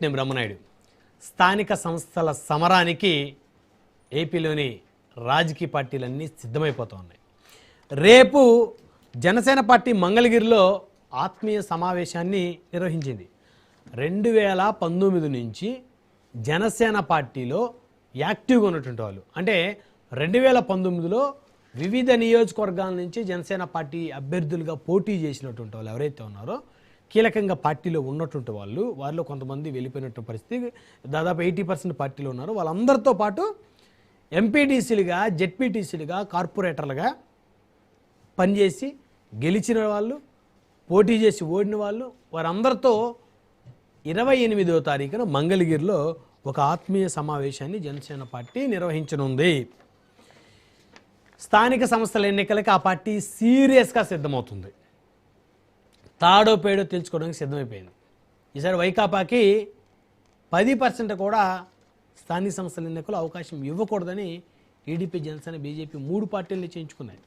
చెట్నే బ్రహ్మనాయుడు. స్థానిక సంస్థల సమరానికి ఏపీలోని రాజకీయ పార్టీలన్నీ సిద్ధమైపోతూ ఉన్నాయి. రేపు జనసేన పార్టీ మంగళగిరిలో ఆత్మీయ సమావేశాన్ని నిర్వహించింది. 2019 నుంచి జనసేన పార్టీలో యాక్టివ్గా ఉన్నటువంటి వాళ్ళు, అంటే 2019లో వివిధ నియోజకవర్గాల నుంచి జనసేన పార్టీ అభ్యర్థులుగా పోటీ చేసినటువంటి వాళ్ళు ఎవరైతే ఉన్నారో, కీలకంగా పార్టీలో ఉన్నటువంటి వారిలో కొంతమంది వెళ్ళిపోయినటువంటి పరిస్థితి, దాదాపు 80% పార్టీలో ఉన్నారు. వాళ్ళందరితో పాటు ఎంపీటీసీలుగా, జెడ్పీటీసీలుగా, కార్పొరేటర్లుగా పనిచేసి గెలిచిన వాళ్ళు, పోటీ చేసి ఓడిన వాళ్ళు, వారందరితో 28వ తారీఖున మంగళగిరిలో ఒక ఆత్మీయ సమావేశాన్ని జనసేన పార్టీ నిర్వహించనుంది. స్థానిక సంస్థల ఎన్నికలకి ఆ పార్టీ సీరియస్గా సిద్ధమవుతుంది. తాడో పేడో తెలుసుకోవడానికి సిద్ధమైపోయింది. ఈసారి వైకాపాకి 10% కూడా స్థానిక సంస్థల ఎన్నికలు అవకాశం ఇవ్వకూడదని టీడీపీ, జనసేన, బీజేపీ 3 పార్టీలు చేయించుకున్నాయి.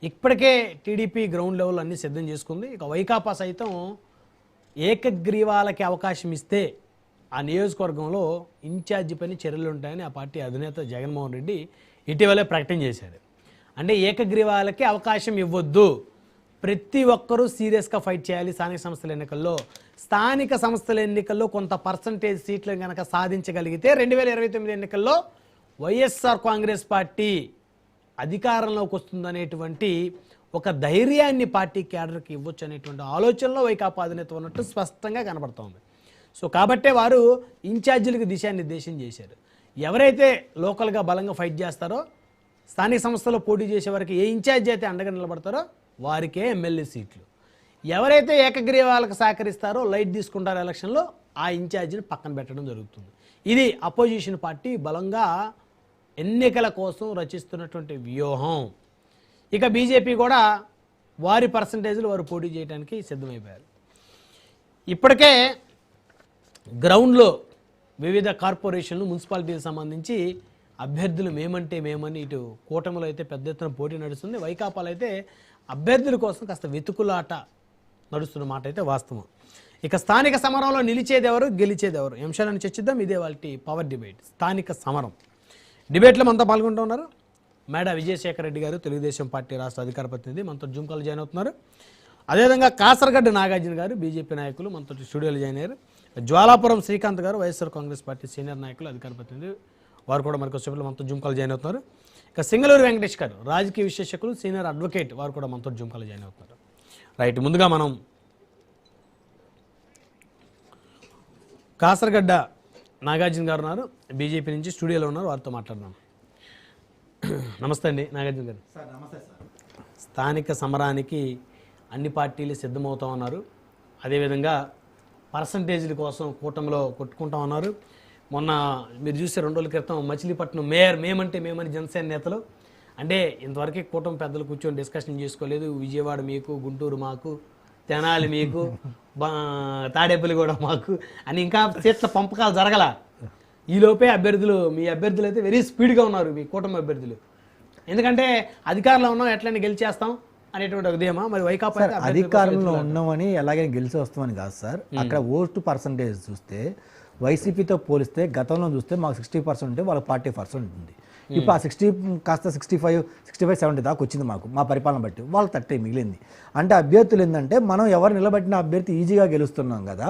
ఇప్పటికే టీడీపీ గ్రౌండ్ లెవెల్ అన్నీ సిద్ధం చేసుకుంది. ఇక వైకాపా సైతం ఏకగ్రీవాలకి అవకాశం ఇస్తే ఆ నియోజకవర్గంలో ఇన్ఛార్జి పైన చర్యలు ఉంటాయని ఆ పార్టీ అధినేత జగన్మోహన్ రెడ్డి ఇటీవలే ప్రకటన చేశారు. అంటే ఏకగ్రీవాలకి అవకాశం ఇవ్వద్దు, ప్రతి ఒక్కరూ సీరియస్గా ఫైట్ చేయాలి. స్థానిక సంస్థల ఎన్నికల్లో కొంత పర్సంటేజ్ సీట్లు కనుక సాధించగలిగితే 2029 ఎన్నికల్లో వైఎస్ఆర్ కాంగ్రెస్ పార్టీ అధికారంలోకి వస్తుందనేటువంటి ఒక ధైర్యాన్ని పార్టీ క్యాడర్కి ఇవ్వచ్చు అనేటువంటి ఆలోచనలో వైకాపా అధినేత ఉన్నట్టు స్పష్టంగా కనబడుతోంది. సో కాబట్టే వారు ఇన్ఛార్జీలకు దిశానిర్దేశం చేశారు. ఎవరైతే లోకల్గా బలంగా ఫైట్ చేస్తారో, స్థానిక సంస్థలో పోటీ చేసే వారికి ఏ ఇన్ఛార్జి అయితే అండగా నిలబడతారో వారికే ఎమ్మెల్యే సీట్లు, ఎవరైతే ఏకగ్రీవాలకు సహకరిస్తారో, లైట్ తీసుకుంటారో ఎలక్షన్లో, ఆ ఇన్ఛార్జిని పక్కన పెట్టడం జరుగుతుంది. ఇది అపోజిషన్ పార్టీ బలంగా ఎన్నికల కోసం రచిస్తున్నటువంటి వ్యూహం. ఇక బీజేపీ కూడా వారి పర్సంటేజ్లు వారు పోటీ చేయడానికి సిద్ధమైపోయారు. ఇప్పటికే గ్రౌండ్లో వివిధ కార్పొరేషన్లు, మున్సిపాలిటీలకు సంబంధించి అభ్యర్థులు మేమంటే మేమని ఇటు కూటమిలో అయితే పెద్ద ఎత్తున పోటీ నడుస్తుంది. వైకాపాలో అయితే అభ్యర్థుల కోసం కాస్త వెతుకులాట నడుస్తున్న మాట అయితే వాస్తవం. ఇక స్థానిక సమరంలో నిలిచేదెవరు, గెలిచేదెవరు అంశాలను చర్చిద్దాం. ఇదే వాళ్ళ పవర్ డిబేట్, స్థానిక సమరం డిబేట్లో మనతో పాల్గొంటూ ఉన్నారు మేడా విజయశేఖర రెడ్డి గారు, తెలుగుదేశం పార్టీ రాష్ట్ర అధికార ప్రతినిధి, మనతో జూమ్ కాల్ జాయిన్ అవుతున్నారు. అదేవిధంగా కాసరగడ్డ నాగార్జున గారు, బీజేపీ నాయకులు, మనతో స్టూడియోలో జాయిన్ అయ్యారు. జ్వాలాపురం శ్రీకాంత్ గారు, వైఎస్ఆర్ కాంగ్రెస్ పార్టీ సీనియర్ నాయకులు, అధికార ప్రతినిధి, వారు కూడా మనకు వచ్చేప్పుడు మనతో జూమ్ కాల్ జాయిన్ అవుతున్నారు. ఇక సింగళూరు వెంకటేష్ గారు, రాజకీయ విశ్లేషకులు, సీనియర్ అడ్వకేట్, వారు కూడా మనతో జూమ్ కాల్ జాయిన్ అవుతున్నారు. రైట్, ముందుగా మనం కాసరగడ్డ నాగార్జున గారు ఉన్నారు, బీజేపీ నుంచి స్టూడియోలో ఉన్నారు, వారితో మాట్లాడదాం. నమస్తే అండి నాగార్జున గారు. సార్ నమస్తే సార్. స్థానిక సమరానికి అన్ని పార్టీలు సిద్ధమవుతామన్నారు. అదేవిధంగా పర్సంటేజ్ల కోసం కూటమిలో కొట్టుకుంటామన్నారు. మొన్న మీరు చూస్తే 2 రోజుల క్రితం మచిలీపట్నం మేయర్ మేమంటే మేమని జనసేన నేతలు, అంటే ఇంతవరకు కూటమి పెద్దలు కూర్చొని డిస్కషన్ చేసుకోలేదు. విజయవాడ మీకు, గుంటూరు మాకు, తెనాలి మీకు, తాడేపల్లి కూడా మాకు అని ఇంకా సీట్ల పంపకాలు జరగల. ఈలోపే మీ అభ్యర్థులు అయితే వెరీ స్పీడ్గా ఉన్నారు, మీ కూటమి అభ్యర్థులు. ఎందుకంటే అధికారంలో ఉన్నాం, ఎట్లయినా గెలిచేస్తాం అనేటువంటి ఉదయమా? మరి వైకాపా అధికారంలో ఉన్నామని ఎలాగైనా గెలిచి వస్తామని కాదు సార్. అక్కడ ఓటు పర్సంటేజ్ చూస్తే వైసీపీతో పోలిస్తే గతంలో చూస్తే మాకు 60% ఉంటే వాళ్ళకి 40% ఉంది. ఇప్పుడు ఆ 60 కాస్త 65, 70 దాకా వచ్చింది మాకు, మా పరిపాలన బట్టి. వాళ్ళు 30 మిగిలింది. అంటే అభ్యర్థులు ఏంటంటే మనం ఎవరు నిలబెట్టిన అభ్యర్థి ఈజీగా గెలుస్తున్నాం కదా.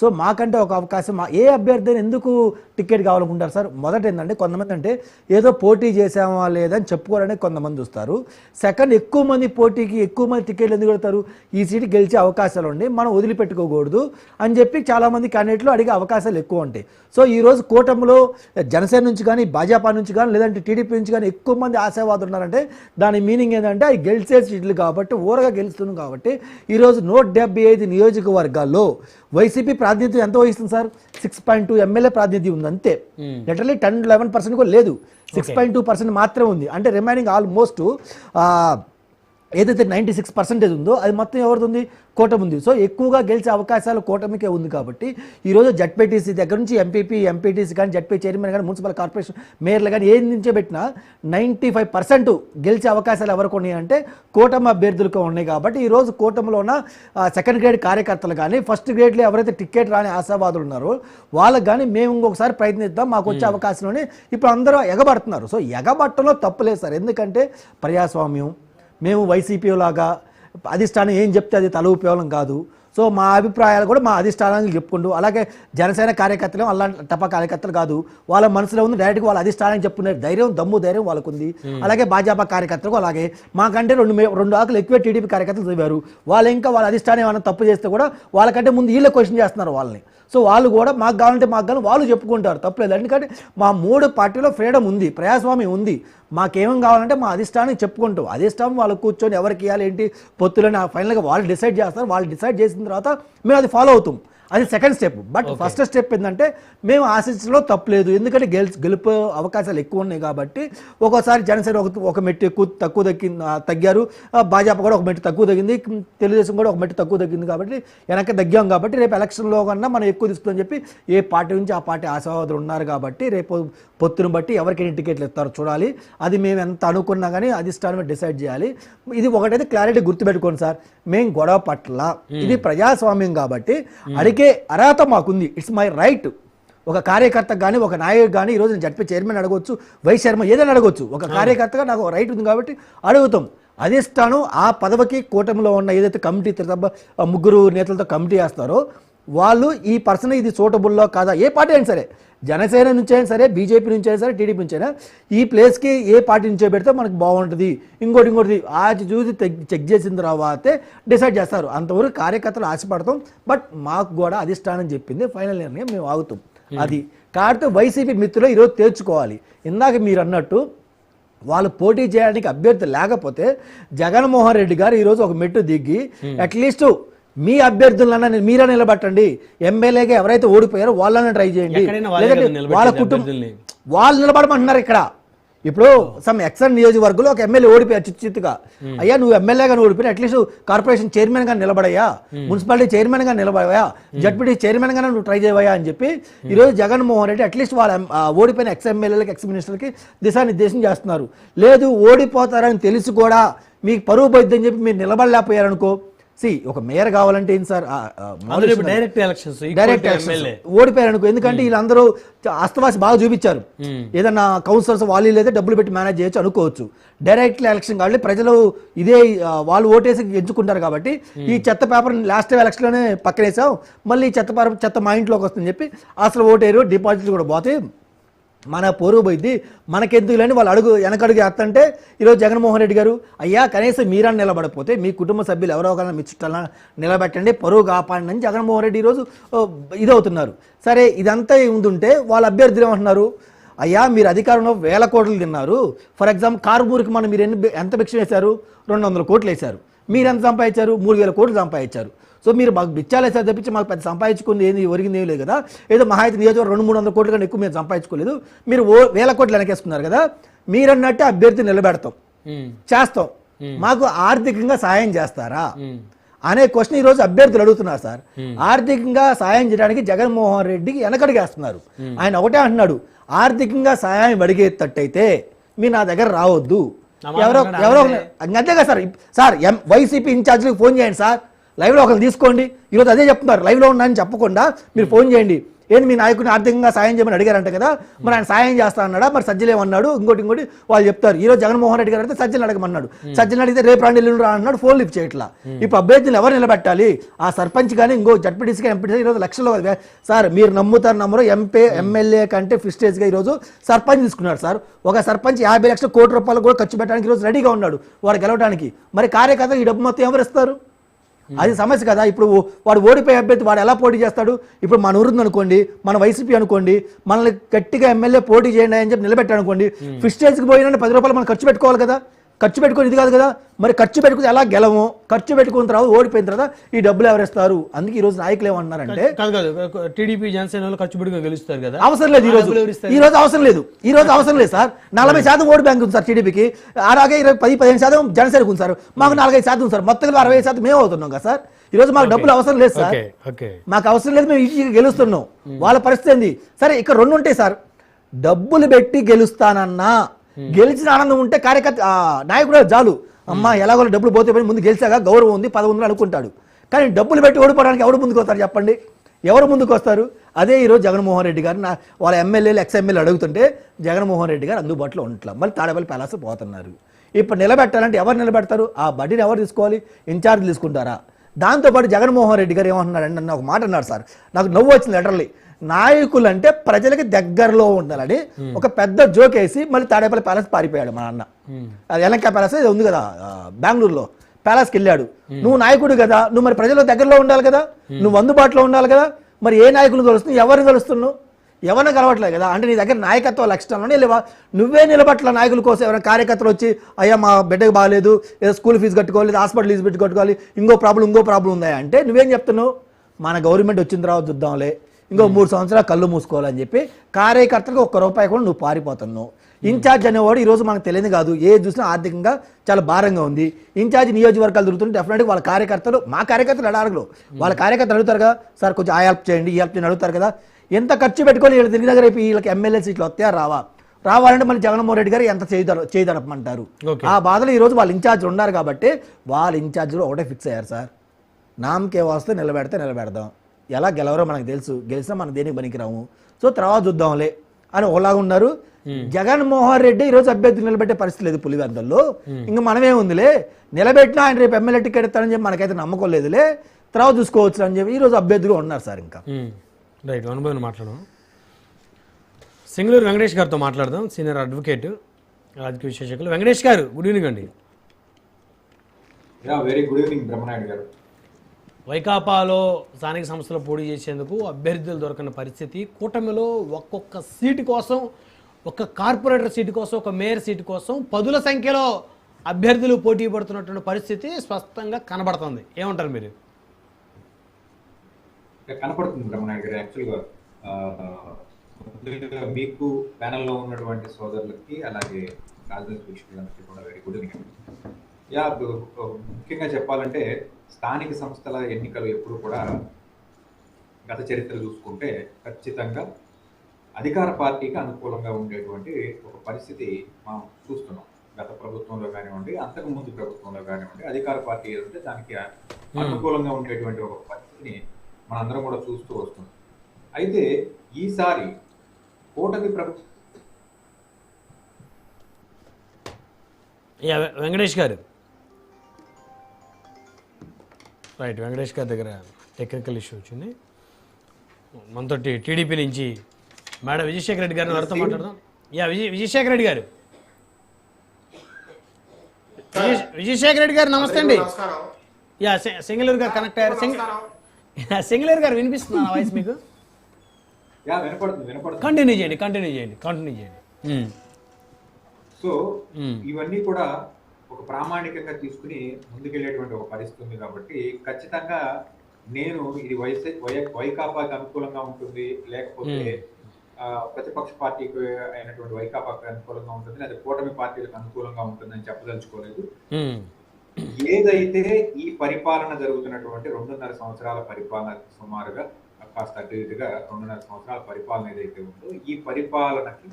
సో మాకంటే ఒక అవకాశం, ఏ అభ్యర్థి ఎందుకు టికెట్ కావాలనుకుంటారు సార్? మొదట ఏంటంటే కొంతమంది అంటే ఏదో పోటీ చేసామా లేదని చెప్పుకోవాలని కొంతమంది చూస్తారు. సెకండ్, ఎక్కువ మంది పోటీకి ఎక్కువ మంది టికెట్లు ఎందుకు పెడతారు? ఈ సీటు గెలిచే అవకాశాలు ఉండి మనం వదిలిపెట్టుకోకూడదు అని చెప్పి చాలామంది క్యాండిడేట్లు అడిగే అవకాశాలు ఎక్కువ ఉంటాయి. సో ఈరోజు కూటమిలో జనసేన నుంచి కానీ, భాజపా నుంచి కానీ, లేదంటే టీడీపీ నుంచి కానీ ఎక్కువ మంది ఆశావాదులు ఉన్నారంటే దాని మీనింగ్ ఏంటంటే అవి గెలిచే సీట్లు కాబట్టి, ఊరగా గెలుస్తున్నాం కాబట్టి. ఈరోజు 175 నియోజకవర్గాల్లో వైసీపీ ప్రాతినిధ్యం ఎంత వహిస్తుంది సార్? 6.2 ఎమ్మెల్యే ప్రాతినిధ్యం ఉంది అంతే. లిటరలీ 10-11% కూడా లేదు, 6.2% మాత్రమే ఉంది. అంటే రిమైనింగ్ ఆల్మోస్ట్ ఏదైతే 96% ఉందో అది మొత్తం ఎవరిది ఉంది, కూటమి ఉంది. సో ఎక్కువగా గెలిచే అవకాశాలు కూటమికే ఉంది. కాబట్టి ఈరోజు జడ్పీటీసీ దగ్గర నుంచి ఎంపీటీసీ కానీ జడ్పీ చైర్మన్ కానీ మున్సిపల్ కార్పొరేషన్ మేయర్లు కానీ ఏది నుంచే పెట్టినా 95% గెలిచే అవకాశాలు ఎవరికి ఉన్నాయి అంటే కూటమి అభ్యర్థులకు ఉన్నాయి. కాబట్టి ఈరోజు కూటమిలో ఉన్న సెకండ్ గ్రేడ్ కార్యకర్తలు కానీ ఫస్ట్ గ్రేడ్లో ఎవరైతే టికెట్ రాని ఆశావాదులు ఉన్నారో వాళ్ళకి కానీ మేము ఇంకొకసారి ప్రయత్నిద్దాం, మాకు వచ్చే అవకాశంలోనే ఇప్పుడు అందరూ ఎగబడుతున్నారు. సో ఎగబట్టంలో తప్పులేదు సార్, ఎందుకంటే ప్రజాస్వామ్యం, మేము వైసీపీ లాగా అధిష్టానం ఏం చెప్తే అది తల ఊపేవాళ్ళం కాదు. సో మా అభిప్రాయాలు కూడా మా అధిష్టానానికి చెప్పుకుంటూ, అలాగే జనసేన కార్యకర్తలు అలాంటి టపా కార్యకర్తలు కాదు, వాళ్ళ మనసులో ఉంది డైరెక్ట్గా వాళ్ళ అధిష్టానానికి చెప్పుకునే ధైర్యం ధైర్యం వాళ్ళకు ఉంది. అలాగే భాజపా కార్యకర్తలకు అలాగే మాకంటే రెండు ఆకులు ఎక్కువ టీడీపీ కార్యకర్తలు చదివారు. వాళ్ళు ఇంకా వాళ్ళ అధిష్టానం ఏమైనా తప్పు చేస్తే కూడా వాళ్ళకంటే ముందు వీళ్ళే క్వశ్చన్ చేస్తున్నారు వాళ్ళని. సో వాళ్ళు కూడా మాకు కావాలంటే మాకు కానీ వాళ్ళు చెప్పుకుంటారు, తప్పలేదు. ఎందుకంటే మా 3 పార్టీలో ఫ్రీడమ్ ఉంది, ప్రజాస్వామ్యం ఉంది. మాకేమేం కావాలంటే మా అధిష్టానం చెప్పుకుంటాం, అధిష్టానం వాళ్ళు కూర్చొని ఎవరికి ఇవ్వాలి ఏంటి పొత్తులని ఫైనల్గా వాళ్ళు డిసైడ్ చేస్తారు. వాళ్ళు డిసైడ్ చేసిన తర్వాత మేము అది ఫాలో అవుతాం. అది second step. But first step ఏంటంటే మేము ఆశించడంలో తప్పలేదు, ఎందుకంటే గెలుపు అవకాశాలు ఎక్కువ ఉన్నాయి. కాబట్టి ఒక్కోసారి జనసేన ఒక మెట్టు ఎక్కువ తగ్గారు, భాజపా కూడా ఒక మెట్టు తక్కువ తగ్గింది, తెలుగుదేశం కూడా ఒక మెట్టు తక్కువ తగ్గింది. కాబట్టి వెనక్కి తగ్గాం. కాబట్టి రేపు ఎలక్షన్లో కన్నా మనం ఎక్కువ తీసుకుందని చెప్పి ఏ పార్టీ నుంచి ఆ పార్టీ ఆశావాదులు ఉన్నారు. కాబట్టి రేపు పొత్తును బట్టి ఎవరికి ఎన్ని టికెట్లు ఇస్తారో చూడాలి. అది మేము ఎంత అనుకున్నా కానీ అధిష్టానమే డిసైడ్ చేయాలి. ఇది ఒకటైతే క్లారిటీ గుర్తుపెట్టుకోండి సార్, మేము గొడవ పట్ల, ఇది ప్రజాస్వామ్యం కాబట్టి అడిగే అర్హత మాకుంది. It's my right. ఒక కార్యకర్తకు కానీ ఒక నాయకుడు కానీ ఈరోజు నేను జడ్పీ చైర్మన్ అడగొచ్చు, వైస్ చైర్మన్ ఏదైనా అడగొచ్చు. ఒక కార్యకర్తగా నాకు రైట్ ఉంది కాబట్టి అడుగుతాం. అధిష్టానం ఆ పదవికి కూటమిలో ఉన్న ఏదైతే కమిటీ 3 నేతలతో కమిటీ వేస్తారో వాళ్ళు ఈ పర్సన్ ఇది సూటబుల్లో కాదా, ఏ పార్టీ అయినా సరే, జనసేన నుంచి అయినా సరే, బీజేపీ నుంచి అయినా సరే, టీడీపీ నుంచి అయినా, ఈ ప్లేస్కి ఏ పార్టీ నుంచో పెడితే మనకు బాగుంటుంది, ఇంకోటి ఆచి చూసి చెక్ చేసిన తర్వాతే డిసైడ్ చేస్తారు. అంతవరకు కార్యకర్తలు ఆశపడతాం. బట్ మాకు కూడా అధిష్టానం చెప్పింది ఫైనల్ నిర్ణయం, మేము ఆగుతాం. అది కాబట్టి వైసీపీ మిత్రులు ఈరోజు తేల్చుకోవాలి. ఇందాక మీరు అన్నట్టు వాళ్ళు పోటీ చేయడానికి అభ్యర్థి లేకపోతే జగన్మోహన్ రెడ్డి గారు ఈరోజు ఒక మెట్టు దిగి అట్లీస్ట్ మీ అభ్యర్థులన్నా మీరే నిలబట్టండి, ఎమ్మెల్యేగా ఎవరైతే ఓడిపోయారో వాళ్ళని ట్రై చేయండి, లేదంటే వాళ్ళ కుటుంబం వాళ్ళు నిలబడమంటున్నారు. ఇక్కడ ఇప్పుడు సమ్ ఎక్సన్ నియోజకవర్గంలో ఒక ఎమ్మెల్యే ఓడిపోయారు చిత్తుగా, అయ్యా నువ్వు ఎమ్మెల్యేగా ఓడిపోయినా అట్లీస్ట్ కార్పొరేషన్ చైర్మన్ గా నిలబడయా, మున్సిపాలిటీ చైర్మన్ గా నిలబడయా, జడ్పీటీ చైర్మన్ గా నువ్వు ట్రై చేయవయా అని చెప్పి ఈరోజు జగన్మోహన్ రెడ్డి అట్లీస్ట్ వాళ్ళ ఓడిపోయిన ఎక్స్ ఎమ్మెల్యేలకు ఎక్స్ మినిస్టర్లకి దిశానిర్దేశం చేస్తున్నారు. లేదు ఓడిపోతారని తెలిసి కూడా మీకు పరువు పోయిద్దని చెప్పి మీరు నిలబడలేకపోయారనుకో, ఒక మేయర్ కావాలంటే ఏంటి సార్, డైరెక్ట్ ఎలక్షన్స్ ఓడిపోయారు అనుకో. ఎందుకంటే వీళ్ళందరూ అస్తవాసి బాగా చూపించారు, ఏదన్నా కౌన్సిలర్స్ వాళ్ళు లేదా డబ్బులు పెట్టి మేనేజ్ చేయొచ్చు అనుకోవచ్చు. డైరెక్ట్ ఎలక్షన్ కాబట్టి ప్రజలు ఇదే వాళ్ళు ఓటేసి ఎంచుకుంటారు. కాబట్టి ఈ చెత్త పేపర్ లాస్ట్ టైం ఎలక్షన్లోనే పక్కనేసాం, మళ్ళీ చెత్త పేపర్ చెత్త మా ఇంట్లోకి వస్తుందని చెప్పి అసలు ఓటేరు, డిపాజిట్లు కూడా పోతాయి, మన పొరుగు పోయింది, మనకెందుకు లేని వాళ్ళు వెనకడుగు వేస్తుంటే ఈరోజు జగన్మోహన్ రెడ్డి గారు అయ్యా కనీసం మీరని నిలబడకపోతే మీ కుటుంబ సభ్యులు ఎవరో ఒకరైనా మీ చుట్టాల నిలబెట్టండి, పరువు కాపాడండి అని జగన్మోహన్ రెడ్డి ఈరోజు ఇదవుతున్నారు. సరే ఇదంతా ఉంటుంటే వాళ్ళ అభ్యర్థులు ఏమంటున్నారు, అయ్యా మీరు అధికారంలో 1000 కోట్లు తిన్నారు. ఫర్ ఎగ్జాంపుల్ కార్మూరికి మనం మీరు ఎంత భిక్ష వేశారు, 200 కోట్లు వేశారు. మీరు ఎంత సంపాదించారు, 3000 కోట్లు సంపాదించారు. సో మీరు మాకు బిచ్చాలేసారి తప్పించి మాకు పెద్ద సంపాదించుకుంది ఏంది ఒరిగింది ఏం లేదు కదా, ఏదో మహాయితీ నియోజకవర్గం 200-300 కోట్ల కన్నా ఎక్కువ మీరు సంపాదించుకోలేదు, మీరు 1000 కోట్లు వెనకేసుకున్నారు కదా, మీరన్నట్టే అభ్యర్థి నిలబెడతాం చేస్తాం, మాకు ఆర్థికంగా సాయం చేస్తారా అనే క్వశ్చన్ ఈరోజు అభ్యర్థులు అడుగుతున్నారు సార్. ఆర్థికంగా సాయం చేయడానికి జగన్మోహన్ రెడ్డికి వెనకడిగేస్తున్నారు. ఆయన ఒకటే అంటున్నాడు, ఆర్థికంగా సాయం అడిగేటట్టయితే మీరు నా దగ్గర రావద్దు, ఎవరో అంతేగా సార్ వైసీపీ ఇన్ఛార్జ్కి ఫోన్ చేయండి సార్, లైవ్లో ఒకరు తీసుకోండి, ఈరోజు అదే చెప్తున్నారు, లైవ్లో ఉన్నా అని చెప్పకుండా మీరు ఫోన్ చేయండి, ఏంటి మీ నాయకుడిని ఆర్థికంగా సాయం చేయమని అడిగారంట కదా, మరి ఆయన సాయం చేస్తా అన్నాడా, మరి సజ్జలు ఏమన్నాడు, ఇంకోటి వాళ్ళు చెప్తారు. ఈరోజు జగన్మోహన్ రెడ్డి గారు అయితే సజ్జలు అడగమన్నాడు, సజ్జలు అడిగితే రేపు రాండి రా అన్నాడు, ఫోన్ లిఫ్ట్ చేయట్లా. ఇప్పుడు అభ్యర్థులు ఎవరు నిలబెట్టాలి, ఆ సర్పంచ్ కానీ ఇంకో జడ్పీటీసీ ఎంపీటీసీ ఈరోజు లక్షల్లో సార్, మీరు నమ్మరు ఎమ్మెల్యే కంటే ఫిస్టేజ్గా ఈరోజు సర్పంచ్ తీసుకున్నాడు సార్. ఒక సర్పంచ్ 50 లక్షల కోట్ల రూపాయలు కూడా ఖర్చు పెట్టడానికి ఈరోజు రెడీగా ఉన్నాడు వాడు గెలవడానికి. మరి కార్యకర్త ఈ డబ్బు మొత్తం ఎవరు ఇస్తారు, అది సమస్య కదా. ఇప్పుడు వాడు ఓడిపోయే అభ్యర్థి వాడు ఎలా పోటీ చేస్తాడు, ఇప్పుడు మన ఊరుంది అనుకోండి, మన వైసీపీ అనుకోండి, మనల్ని గట్టిగా ఎమ్మెల్యే పోటీ చేయండి అని చెప్పి నిలబెట్టాడు అనుకోండి, ఫిస్టేజ్కి పోయినా 10 రూపాయలు మనం ఖర్చు పెట్టుకోవాలి కదా, ఖర్చు పెట్టుకొని ఇది కాదు కదా, మరి ఖర్చు పెట్టుకుని ఎలా గెలము, ఖర్చు పెట్టుకున్న తర్వాత ఓడిపోయిన తర్వాత ఈ డబ్బులు ఎవరేస్తారు. అందుకే ఈ రోజు నాయకులు ఏమంటున్నారంటే కాదు టీడీపీ జనసేన వాళ్ళు ఖర్చు పెట్టుకుని గెలుస్తారు కదా, అవసరం లేదు. ఈ రోజు అవసరం లేదు. ఈ రోజు అవసరం లేదు సార్. 40% ఓటు బ్యాంక్ ఉంది సార్ టీడీపీకి, అలాగే 10-15% జనసేనకు ఉంది సార్, మాకు 4-5% ఉంది సార్, మొత్తం 60% మేము అవుతున్నాం కదా సార్. ఈ రోజు మాకు డబ్బులు అవసరం లేదు సార్, మాకు అవసరం లేదు, మేము ఈజీగా గెలుస్తున్నాం. వాళ్ళ పరిస్థితి ఏంది సరే. ఇక్కడ రెండు ఉంటాయి సార్, డబ్బులు పెట్టి గెలుస్తానన్నా గెలిచిన ఆనందం ఉంటే కార్యకర్త నాయకుడు చాలు, అమ్మా ఎలాగో డబ్బులు పోతే పోయి ముందు గెలిచాక గౌరవం ఉంది 10 ఉంది అనుకుంటాడు. కానీ డబ్బులు పెట్టి ఓడిపోవడానికి ఎవరు ముందుకు వస్తారు చెప్పండి, ఎవరు ముందుకు వస్తారు? అదే ఈరోజు జగన్మోహన్ రెడ్డి గారు వాళ్ళ ఎమ్మెల్యేలు ఎక్స్ఎమ్మెల్యేలు అడుగుతుంటే జగన్మోహన్ రెడ్డి గారు అందుబాటులో ఉండట్లా, మళ్ళీ తాడేపల్లి ప్యాలెస్ పోతున్నారు. ఇప్పుడు నిలబెట్టాలంటే ఎవరు నిలబెడతారు? ఆ బడ్డీని ఎవరు తీసుకోవాలి? ఇన్ఛార్జ్ తీసుకుంటారా? దాంతోపాటు జగన్మోహన్ రెడ్డి గారు ఏమంటున్నాడు అంటే, ఒక మాట అన్నాడు సార్, నాకు నవ్వు వచ్చింది లెటర్లీ. నాయకులు అంటే ప్రజలకి దగ్గరలో ఉండాలని ఒక పెద్ద జోక్ వేసి మళ్ళీ తాడేపల్లి ప్యాలెస్ పారిపోయాడు మా అన్న. అది ఎలంక ప్యాలెస్ ఉంది కదా బెంగళూరులో, ప్యాలెస్కి వెళ్ళాడు. నువ్వు నాయకుడు కదా, నువ్వు మరి ప్రజల దగ్గరలో ఉండాలి కదా, నువ్వు అందుబాటులో ఉండాలి కదా, మరి ఏ నాయకులు కలుస్తున్నావు, ఎవరిని కలుస్తున్నావు? ఎవరిని కలవట్లేదు కదా. అంటే నీ దగ్గర నాయకత్వ లక్షణాలు లేవా? నువ్వే నిలబట్ల నాయకుల కోసం. ఎవరైనా కార్యకర్తలు వచ్చి అయ్యా మా బిడ్డకు బాగాలేదు, ఏదో స్కూల్ ఫీజు కట్టుకోవాలి, హాస్పిటల్ ఫీజు పెట్టి కట్టుకోవాలి, ఇంకో ప్రాబ్లం ఉందా అంటే నువ్వేం చెప్తున్నావు? మన గవర్నమెంట్ వచ్చిన తర్వాత చూద్దాంలే, ఇంకో 3 సంవత్సరాలు కళ్ళు మూసుకోవాలని చెప్పి కార్యకర్తలకు ₹1 కూడా నువ్వు పారిపోతున్నావు. ఇన్ఛార్జ్ అనేవాడు ఈరోజు మనకు తెలియదు కాదు, ఏది చూసినా ఆర్థికంగా చాలా భారంగా ఉంది. ఇన్ఛార్జ్ నియోజకవర్గాలు తిరుగుతుంటే డెఫినెట్గా వాళ్ళ కార్యకర్తలు, మా కార్యకర్తలు అడగలు, వాళ్ళ కార్యకర్తలు అడుగుతారు కదా, సార్ కొంచెం ఆ హెల్ప్ చేయండి, ఈ హెల్ప్ చేయండి అడుగుతారు కదా. ఎంత ఖర్చు పెట్టుకొని వీళ్ళు తిరిగి దగ్గర వీళ్ళకి ఎమ్మెల్యే సీట్లు వస్తాయా రావాలంటే మళ్ళీ జగన్మోహన్ రెడ్డి గారు ఎంత చేయదనపమంటారు. ఆ బాధలు ఈరోజు వాళ్ళ ఇన్ఛార్జ్ ఉన్నారు కాబట్టి వాళ్ళ ఇన్ఛార్జ్లో ఒకటే ఫిక్స్ అయ్యారు సార్, నామకే వస్తే నిలబెడదాం, ఎలా గెలవరో మనకు తెలుసు, గెలిచినా మనం దేనికి పనికిరాము, సో తర్వాత చూద్దాంలే అని ఓలాగా ఉన్నారు. జగన్మోహన్ రెడ్డి ఈరోజు అభ్యర్థి నిలబెట్టే పరిస్థితి లేదు పులివెందుల్లో. ఇంకా మనమే ఉందిలే, నిలబెట్టినా ఆయన రేపు ఎమ్మెల్యే టికెట్ ఇస్తానని చెప్పి మనకైతే నమ్మకం లేదులే, తర్వాత చూసుకోవచ్చు అని చెప్పి ఈరోజు అభ్యర్థులు ఉన్నారు సార్. ఇంకా రైట్, అనుభవం మాట్లాడదాం. సింగళూరు వెంకటేష్ గారితో మాట్లాడదాం, సీనియర్ అడ్వకేట్, రాజకీయ విశ్లేషకులు. వెంకటేష్ గారు, గుడ్ ఈవినింగ్ అండి. వెరీ గుడ్ ఈవినింగ్ బ్రహ్మనాయుడు గారు. వైకాపాలో స్థానిక సంస్థలు పోటీ చేసేందుకు అభ్యర్థులు దొరకని పరిస్థితి, కూటమిలో ఒక్కొక్క సీటు కోసం, ఒక కార్పొరేటర్ సీటు కోసం, ఒక మేయర్ సీటు కోసం 10ల సంఖ్యలో అభ్యర్థులు పోటీ పడుతున్నటువంటి పరిస్థితి స్పష్టంగా కనబడుతుంది. ఏమంటారు మీరు? కనపడుతుంది బ్రహ్మనాయుడు గారు. యాక్చువల్గా మీకు ప్యానల్లో ఉన్నటువంటి సోదరులకి అలాగే రాజధాని వీక్షకులందరికీ కూడా వెరీ గుడ్ ఈవినింగ్. ముఖ్యంగా చెప్పాలంటే స్థానిక సంస్థల ఎన్నికలు ఎప్పుడు కూడా గత చరిత్ర చూసుకుంటే ఖచ్చితంగా అధికార పార్టీకి అనుకూలంగా ఉండేటువంటి ఒక పరిస్థితి మనం చూస్తున్నాం. గత ప్రభుత్వంలో కానివ్వండి, అంతకు ముందు ప్రభుత్వంలో కానివ్వండి, అధికార పార్టీ ఏదంటే దానికి అనుకూలంగా ఉండేటువంటి ఒక పరిస్థితిని మనందరం కూడా చూస్తూ వస్తున్నాం. అయితే ఈసారి కూటమి ప్రభుత్వం వెంకటేష్ గారు, రైట్, వెంకటేష్ గారి దగ్గర టెక్నికల్ ఇష్యూ వచ్చింది. మనతో టీడీపీ నుంచి మేడం విజయశేఖర రెడ్డి గారిని వారితో మాట్లాడదాం. విజయశేఖర రెడ్డి గారు, విజయశేఖర రెడ్డి గారు నమస్తే అండి. సింగళూరు గారు కనెక్ట్ అయ్యారు. సింగళూరు గారు వినిపిస్తుంది నా వాయిస్ మీకు? కంటిన్యూ చేయండి. సో ఇవన్నీ కూడా ఒక ప్రామాణికంగా తీసుకుని ముందుకెళ్లేటువంటి ఒక పరిస్థితి ఉంది కాబట్టి ఖచ్చితంగా నేను ఇది వైకాపాకి అనుకూలంగా ఉంటుంది, లేకపోతే ప్రతిపక్ష పార్టీకి అయినటువంటి వైకాపాకి అనుకూలంగా ఉంటుంది, లేదా కూటమి పార్టీలకు అనుకూలంగా ఉంటుందని చెప్పదలుచుకోలేదు. ఏదైతే ఈ పరిపాలన జరుగుతున్నటువంటి 2.5 సంవత్సరాల పరిపాలన, సుమారుగా కాస్త అటు ఇటుగా 2.5 సంవత్సరాల పరిపాలన ఏదైతే ఉందో, ఈ పరిపాలనకి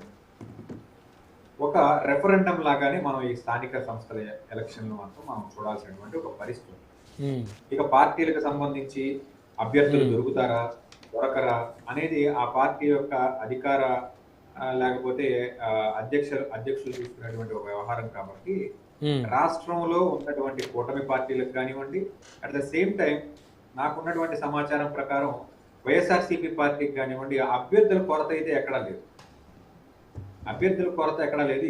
ఒక రెఫరెండం లాగానే మనం ఈ స్థానిక సంస్థల ఎలక్షన్లు మాత్రం మనం చూడాల్సినటువంటి ఒక పరిస్థితి. ఇక పార్టీలకు సంబంధించి అభ్యర్థులు దొరకరా అనేది ఆ పార్టీ యొక్క అధికార లేకపోతే అధ్యక్షులు చూసుకునేటువంటి ఒక వ్యవహారం కాబట్టి రాష్ట్రంలో ఉన్నటువంటి కూటమి పార్టీలకు కానివ్వండి, అట్ ద సేమ్ టైం నాకున్నటువంటి సమాచారం ప్రకారం వైఎస్ఆర్సీపీ పార్టీకి కానివ్వండి, అభ్యర్థుల కొరత అయితే ఎక్కడా లేదు.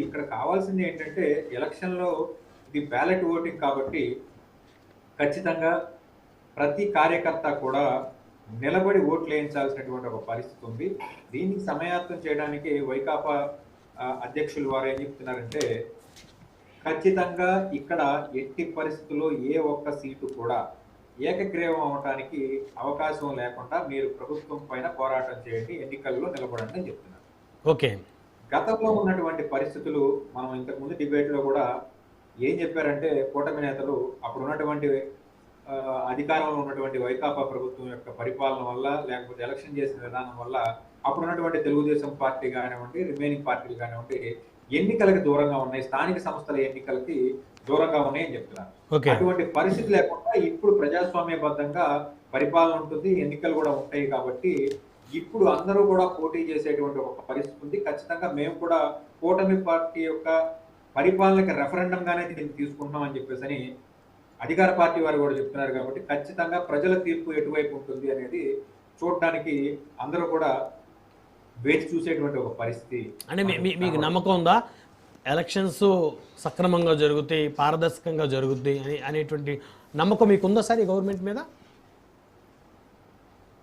ఇక్కడ కావాల్సింది ఏంటంటే ఎలక్షన్లో ఇది బ్యాలెట్ ఓటింగ్ కాబట్టి ఖచ్చితంగా ప్రతి కార్యకర్త కూడా నిలబడి ఓట్లు వేయించాల్సినటువంటి ఒక పరిస్థితి ఉంది. దీనికి సమయార్థం చేయడానికి వైకాపా అధ్యక్షులు వారు ఏం చెప్తున్నారంటే ఖచ్చితంగా ఇక్కడ ఎట్టి పరిస్థితుల్లో ఏ ఒక్క సీటు కూడా ఏకగ్రీవం అవడానికి అవకాశం లేకుండా మీరు ప్రభుత్వం పైన పోరాటం చేయండి, ఎన్నికల్లో నిలబడండి అని చెప్తున్నారు. ఓకే. గతంలో ఉన్నటువంటి పరిస్థితులు మనం ఇంతకుముందు డిబేట్ లో కూడా ఏం చెప్పారంటే కూటమి నేతలు అప్పుడు ఉన్నటువంటి అధికారంలో ఉన్నటువంటి వైకాపా ప్రభుత్వం యొక్క పరిపాలన వల్ల లేకపోతే ఎలక్షన్ చేసిన విధానం వల్ల అప్పుడు ఉన్నటువంటి తెలుగుదేశం పార్టీ కానివ్వండి, రిమైనింగ్ పార్టీలు కానివ్వండి ఎన్నికలకి దూరంగా ఉన్నాయి, స్థానిక సంస్థల ఎన్నికలకి దూరంగా ఉన్నాయని చెప్తున్నారు. అటువంటి పరిస్థితి లేకుండా ఇప్పుడు ప్రజాస్వామ్యబద్ధంగా పరిపాలన ఉంటుంది, ఎన్నికలు కూడా ఉంటాయి. కాబట్టి ఇప్పుడు అందరూ కూడా పోటీ చేసేటువంటి ఒక పరిస్థితి ఉంది. ఖచ్చితంగా మేము కూడా కూటమి పార్టీ యొక్క పరిపాలనకి రెఫరెండం గానే దీన్ని తీసుకుంటున్నాం అని చెప్పేసి అధికార పార్టీ వారు కూడా చెప్తున్నారు. కాబట్టి ఖచ్చితంగా ప్రజల తీర్పు ఎటువైపు ఉంటుంది అనేది చూడడానికి అందరూ కూడా వేచి చూసేటువంటి ఒక పరిస్థితి. అంటే మీకు నమ్మకం ఉందా ఎలక్షన్స్ సక్రమంగా జరుగుతాయి, పారదర్శకంగా జరుగుతాయి అనేటువంటి నమ్మకం మీకుందా సార్ ఈ గవర్నమెంట్ మీద?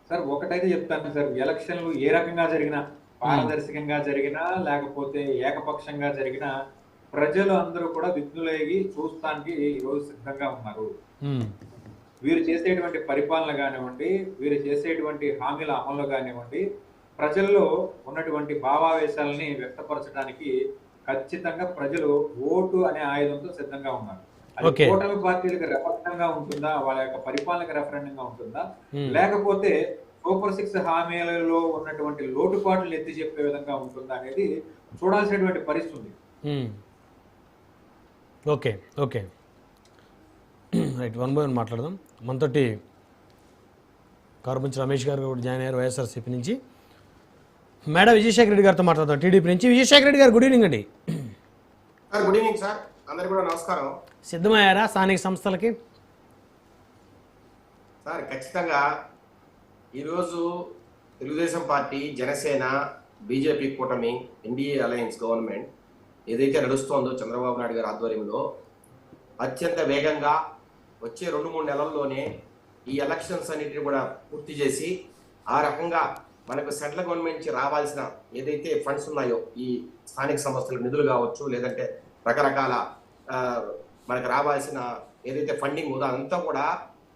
సార్ ఒకటైతే చెప్తాను సార్, ఎలక్షన్లు ఏ రకంగా జరిగినా, పారదర్శకంగా జరిగినా లేకపోతే ఏకపక్షంగా జరిగినా ప్రజలు అందరూ కూడా విఘ్నులయ్యి చూస్తానికి ఈరోజు సిద్ధంగా ఉన్నారు. వీరు చేసేటువంటి పరిపాలన కానివ్వండి, వీరు చేసేటువంటి హామీల అమలు కానివ్వండి, ప్రజల్లో ఉన్నటువంటి భావావేశాలని వ్యక్తపరచడానికి ఖచ్చితంగా ప్రజలు ఓటు అనే ఆయుధంతో సిద్ధంగా ఉన్నారు. అది కూటమి పార్టీలకు రెఫరెండంగా ఉంటుందా, వాళ్ళ యొక్క పరిపాలనకు రెఫరెండంగా ఉంటుందా, లేకపోతే సూపర్ 6 హామీలలో ఉన్నటువంటి లోటుపాట్లు ఎత్తి చెప్పే విధంగా ఉంటుందా అనేది చూడాల్సినటువంటి పరిస్థితి ఉంది. Okay okay right, one by one మాట్లాడదాం. మనతోటి కార్బంచి రమేష్ గారు కూడా జాయిన్ అయ్యారు వైఎస్ఆర్సీపీ నుంచి. మేడం విజయశేఖర రెడ్డి గారితో మాట్లాడదాం టీడీపీ నుంచి. విజయశేఖర రెడ్డి గారు గుడ్ ఈవినింగ్ అండి. సార్ గుడ్ ఈవినింగ్ సార్, అందరికీ కూడా నమస్కారం. సిద్ధమయ్యారా స్థానిక సంస్థలకి? సార్ ఖచ్చితంగా ఈరోజు తెలుగుదేశం పార్టీ, జనసేన, బీజేపీ కూటమి, ఎన్డీఏ అలయన్స్ గవర్నమెంట్ ఏదైతే నడుస్తోందో చంద్రబాబు నాయుడు గారి ఆధ్వర్యంలో అత్యంత వేగంగా వచ్చే 2-3 నెలల్లోనే ఈ ఎలక్షన్స్ అన్నిటిని కూడా పూర్తి చేసి ఆ రకంగా మనకు సెంట్రల్ గవర్నమెంట్ నుంచి రావాల్సిన ఏదైతే ఫండ్స్ ఉన్నాయో ఈ స్థానిక సంస్థల నిధులు కావచ్చు, లేదంటే రకరకాల మనకు రావాల్సిన ఏదైతే ఫండింగ్ ఉందో అదంతా కూడా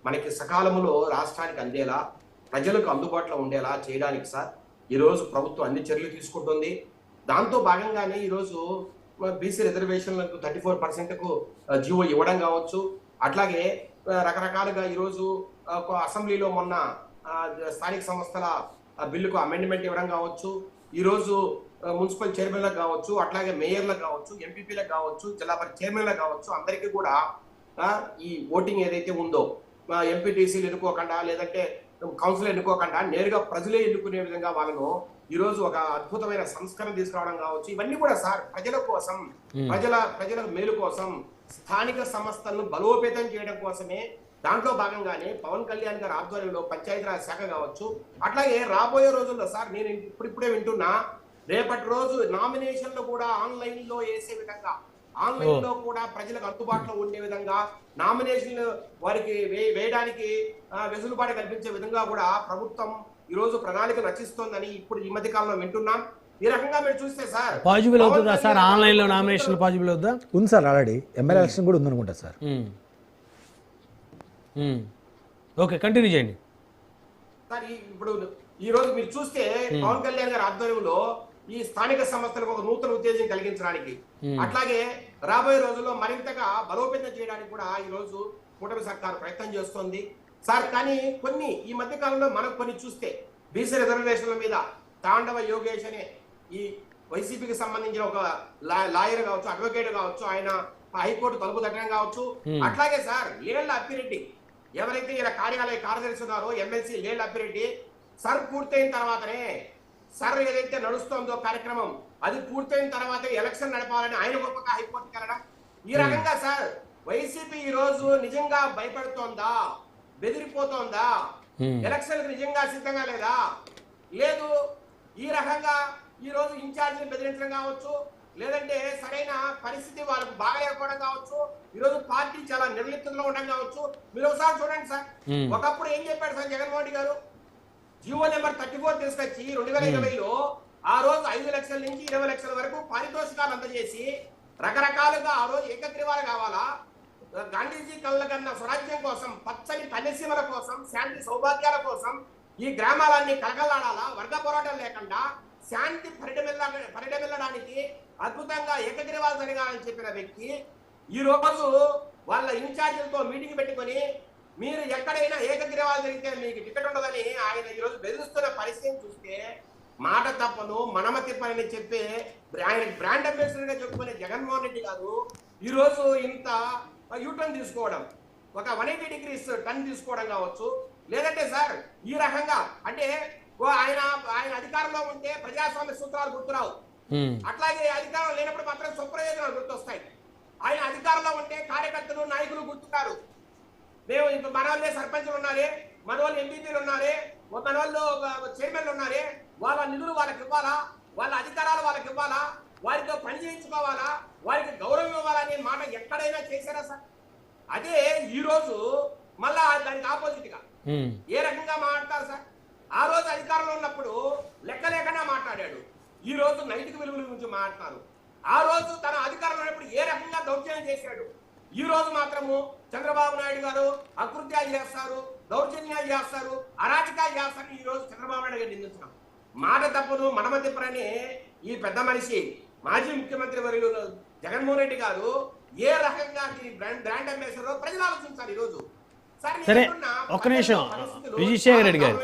మనకి సకాలంలో రాష్ట్రానికి అందేలా, ప్రజలకు అందుబాటులో ఉండేలా చేయడానికి సార్ ఈరోజు ప్రభుత్వం అన్ని చర్యలు తీసుకుంటుంది. దాంతో భాగంగానే ఈరోజు బీసీ రిజర్వేషన్లకు 34%కు జీవో ఇవ్వడం కావచ్చు, అట్లాగే రకరకాలుగా ఈరోజు అసెంబ్లీలో మొన్న స్థానిక సంస్థల బిల్లుకు అమెండ్మెంట్ ఇవ్వడం కావచ్చు, ఈరోజు మున్సిపల్ చైర్మన్లకు కావచ్చు, అట్లాగే మేయర్లకు కావచ్చు, ఎంపీపీలకు కావచ్చు, జిల్లా పరిషత్ చైర్మన్లకు కావచ్చు, అందరికీ కూడా ఈ ఓటింగ్ ఏదైతే ఉందో ఎంపీటీసీలు ఎన్నుకోకుండా లేదంటే కౌన్సిల్ ఎన్నుకోకుండా నేరుగా ప్రజలే ఎన్నుకునే విధంగా వాళ్ళను ఈరోజు ఒక అద్భుతమైన సంస్కరణ తీసుకురావడం కావచ్చు. ఇవన్నీ కూడా సార్ ప్రజల కోసం, ప్రజల మేలు కోసం, స్థానిక సంస్థలను బలోపేతం చేయడం కోసమే. దాంట్లో భాగంగానే పవన్ కళ్యాణ్ గారి ఆధ్వర్యంలో పంచాయతీరాజ్ శాఖ కావచ్చు, అట్లాగే రాబోయే రోజుల్లో సార్ నేను ఇప్పుడే వింటున్నా, రేపటి రోజు నామినేషన్లు కూడా ఆన్లైన్ లో వేసే విధంగా, ఆన్లైన్ లో కూడా ప్రజలకు అందుబాటులో ఉండే విధంగా, నామినేషన్లు వారికి వేయడానికి వెసులుబాటు కల్పించే విధంగా కూడా ప్రభుత్వం ఈరోజు ప్రణాళిక రచిస్తోందని ఇప్పుడు ఈ మధ్య కాలంలో వింటున్నాం. ఈ రకంగా మీరు చూస్తే సార్ పాజిబుల్ అవుతుందా సార్? ఆన్లైన్ లో నామినేషన్ పాజిబుల్ అవుతుందా? ఉంది సార్, ఆల్రెడీ ఎమ్మెల్యే ఎలక్షన్ కూడా ఉందనుకుంటా సార్. ఓకే కంటిన్యూ చేయండి సార్. ఇప్పుడు ఈ రోజు మీరు చూస్తే పవన్ కళ్యాణ్ గారి ఆధ్వర్యంలో ఈ స్థానిక సంస్థలకు ఒక నూతన ఉత్తేజం కలిగించడానికి, అట్లాగే రాబోయే రోజుల్లో మరింతగా బలోపేతం చేయడానికి కూడా ఈ రోజు కూటమి సర్కారు ప్రయత్నం చేస్తోంది సార్. కానీ కొన్ని ఈ మధ్య కాలంలో మనం కొన్ని చూస్తే బీసీ రిజర్వేషన్ల మీద తాండవ యోగేష్ అనే ఈ వైసీపీకి సంబంధించిన ఒక లాయర్ కావచ్చు, అడ్వకేట్ కావచ్చు, ఆయన హైకోర్టు తలుపు తగ్గడం కావచ్చు, అట్లాగే సార్ లేళ్ల అప్పిరెడ్డి ఎవరైతే ఇలా కార్యాలయ కార్యదర్శి ఉన్నారో ఎమ్మెల్సీ లేళ్ల అప్పిరెడ్డి సార్ పూర్తయిన తర్వాతనే సార్ ఏదైతే నడుస్తోందో కార్యక్రమం అది పూర్తయిన తర్వాత ఎలక్షన్ నడపాలని ఆయన గొప్పగా హైకోర్టుకి వెళ్ళడం. ఈ రకంగా సార్ వైసీపీ ఈ రోజు నిజంగా భయపడుతోందా, బెదిరిపోతోందా, ఎలక్షన్లకు నిజంగా సిద్ధంగా లేదా, లేదు ఈ రకంగా ఈ రోజు ఇన్ఛార్జిని బెదిరించడం కావచ్చు, లేదంటే సరైన పరిస్థితి వాళ్ళకు బాగా లేకపోవడం కావచ్చు, ఈ రోజు పార్టీ చాలా నిర్లిప్తంలో ఉండడం కావచ్చు. మీరు ఒకసారి చూడండి సార్, ఒకప్పుడు ఏం చెప్పాడు సార్ జగన్మోహన్ రెడ్డి గారు, జీవో నెంబర్ 34 తీసుకొచ్చి 2020లో ఆ రోజు 5 లక్షల నుంచి 20 లక్షల వరకు పారితోషికాలు అందజేసి రకరకాలుగా ఆ రోజు ఏకగ్రీవాలు కావాలా, గాంధీజీ కళ్ళ కన్నా స్వరాజ్యం కోసం, పచ్చని పల్లెసీమల కోసం, శాంతి సౌభాగ్యాల కోసం ఈ గ్రామాలన్నీ కలకలాడాలా, వర్గ పోరాటం లేకుండా శాంతి పరిడమిల్లడానికి అద్భుతంగా ఏకగ్రీవాలు జరగాలని చెప్పిన వ్యక్తి ఈ రోజు వాళ్ళ ఇన్ఛార్జీలతో మీటింగ్ పెట్టుకొని మీరు ఎక్కడైనా ఏకగ్రీవాలు జరిగితే మీకు టికెట్ ఉండదని ఆయన ఈ రోజు బెదిరిస్తున్న పరిస్థితిని చూస్తే మాట తప్పను మనమ తిప్పనని చెప్పి ఆయన బ్రాండ్ అంబాసిడర్ గా చెప్పుకునే జగన్మోహన్ రెడ్డి గారు ఈ రోజు ఇంత యూటర్న్ తీసుకోవడం, ఒక 180 degrees టర్న్ తీసుకోవడం కావచ్చు, లేదంటే సార్ ఈ రకంగా అంటే ఆయన అధికారంలో ఉంటే ప్రజాస్వామ్య సూత్రాలు గుర్తురావు, అట్లాగే అధికారం లేనప్పుడు మాత్రం స్వప్రయోజనాలు గుర్తొస్తాయి. ఆయన అధికారంలో ఉంటే కార్యకర్తలు నాయకులు గుర్తున్నారు. మేము ఇప్పుడు మన వాళ్ళే సర్పంచులు ఉన్నారే, మన వాళ్ళు ఎంపీపీలు ఉన్నారే, మన వాళ్ళు చైర్మన్లు ఉన్నారే, వాళ్ళ నిధులు వాళ్ళకి ఇవ్వాలా, వాళ్ళ అధికారాలు వాళ్ళకి ఇవ్వాలా, వారితో పని చేయించుకోవాలా, వారికి గౌరవం ఇవ్వాలనే మాట ఎక్కడైనా చేశారా సార్? అదే ఈ రోజు మళ్ళా దానికి ఆపోజిట్ గా ఏ రకంగా మాట్లాడతారు సార్? ఆ రోజు అధికారంలో ఉన్నప్పుడు లెక్క లేకుండా మాట్లాడాడు, ఈ రోజు నైతిక విలువల గురించి మాట్లాడుతున్నారు. ఆ రోజు తన అధికారంలో ఉన్నప్పుడు ఏ రకంగా దౌర్జన్యం చేశాడు, ఈ రోజు మాత్రము చంద్రబాబు నాయుడు గారు అకృత్యాలు చేస్తారు, దౌర్జన్యాలు చేస్తారు, అరాచకాలు చేస్తారు. ఈ రోజు చంద్రబాబు నాయుడు గారు నిందించడం మాట తప్పును మనమ తిప్పరని ఈ పెద్ద మనిషి మాజీ ముఖ్యమంత్రి వర్యులు జగన్మోహన్ రెడ్డి గారు ఏ రకంగా బ్రాండ్ అంబాసిడర్ ప్రజలు ఆలోచించాలి. ఈ రోజు సరే ఒక్క నిమిషం విజయశేఖర్ రెడ్డి గారు,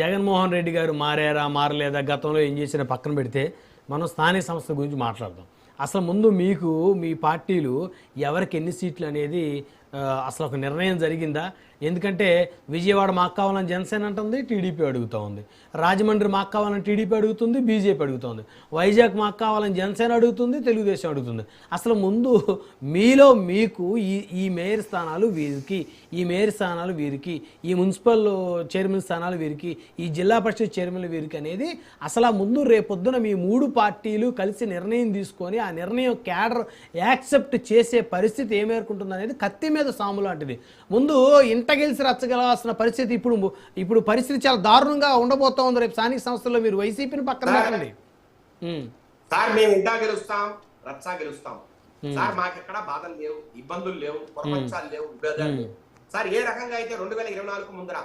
జగన్మోహన్ రెడ్డి గారు మారారా మారలేదా, గతంలో ఏం చేసినా పక్కన పెడితే మనం స్థానిక సంస్థల గురించి మాట్లాడదాం. అసలు ముందు మీకు మీ పార్టీలు ఎవరికి ఎన్ని సీట్లు అనేది అసలు ఒక నిర్ణయం జరిగిందా? ఎందుకంటే విజయవాడ మాకు కావాలని జనసేన అంటుంది, టీడీపీ అడుగుతూ ఉంది. రాజమండ్రి మాకు కావాలని టీడీపీ అడుగుతుంది, బీజేపీ అడుగుతుంది. వైజాగ్ మాకు కావాలని జనసేన అడుగుతుంది, తెలుగుదేశం అడుగుతుంది. అసలు ముందు మీలో మీకు ఈ మేయర్ స్థానాలు వీరికి, ఈ మేయర్ స్థానాలు వీరికి, ఈ మున్సిపల్ చైర్మన్ స్థానాలు వీరికి, ఈ జిల్లా పరిషత్ చైర్మన్లు వీరికి అనేది అసలు ముందు రేపొద్దున మీ మూడు పార్టీలు కలిసి నిర్ణయం తీసుకొని ఆ నిర్ణయం క్యాడర్ యాక్సెప్ట్ చేసే పరిస్థితి ఏ మేరకు ఉంటుంది అనేది కత్తి మీద సాము లాంటిది. ముందు ఇంట గెలిచి రచ్చగలవాల్సిన పరిస్థితి ఇప్పుడు పరిస్థితి చాలా దారుణంగా ఉండబోతా ఉంది. రేపు స్థానిక సంస్థల్లో మీరు వైసీపీని పక్కన పెట్టండి సార్, మేము ఇంటా గెలుస్తాం, రచ్చా గెలుస్తాం సార్, మాకు ఎక్కడ బాధలు లేవు, ఇబ్బందులు లేవు, పొరపక్షాలు లేవు, విభేదాలు లేవు సార్. ఏ రకంగా అయితే 2024 ముందర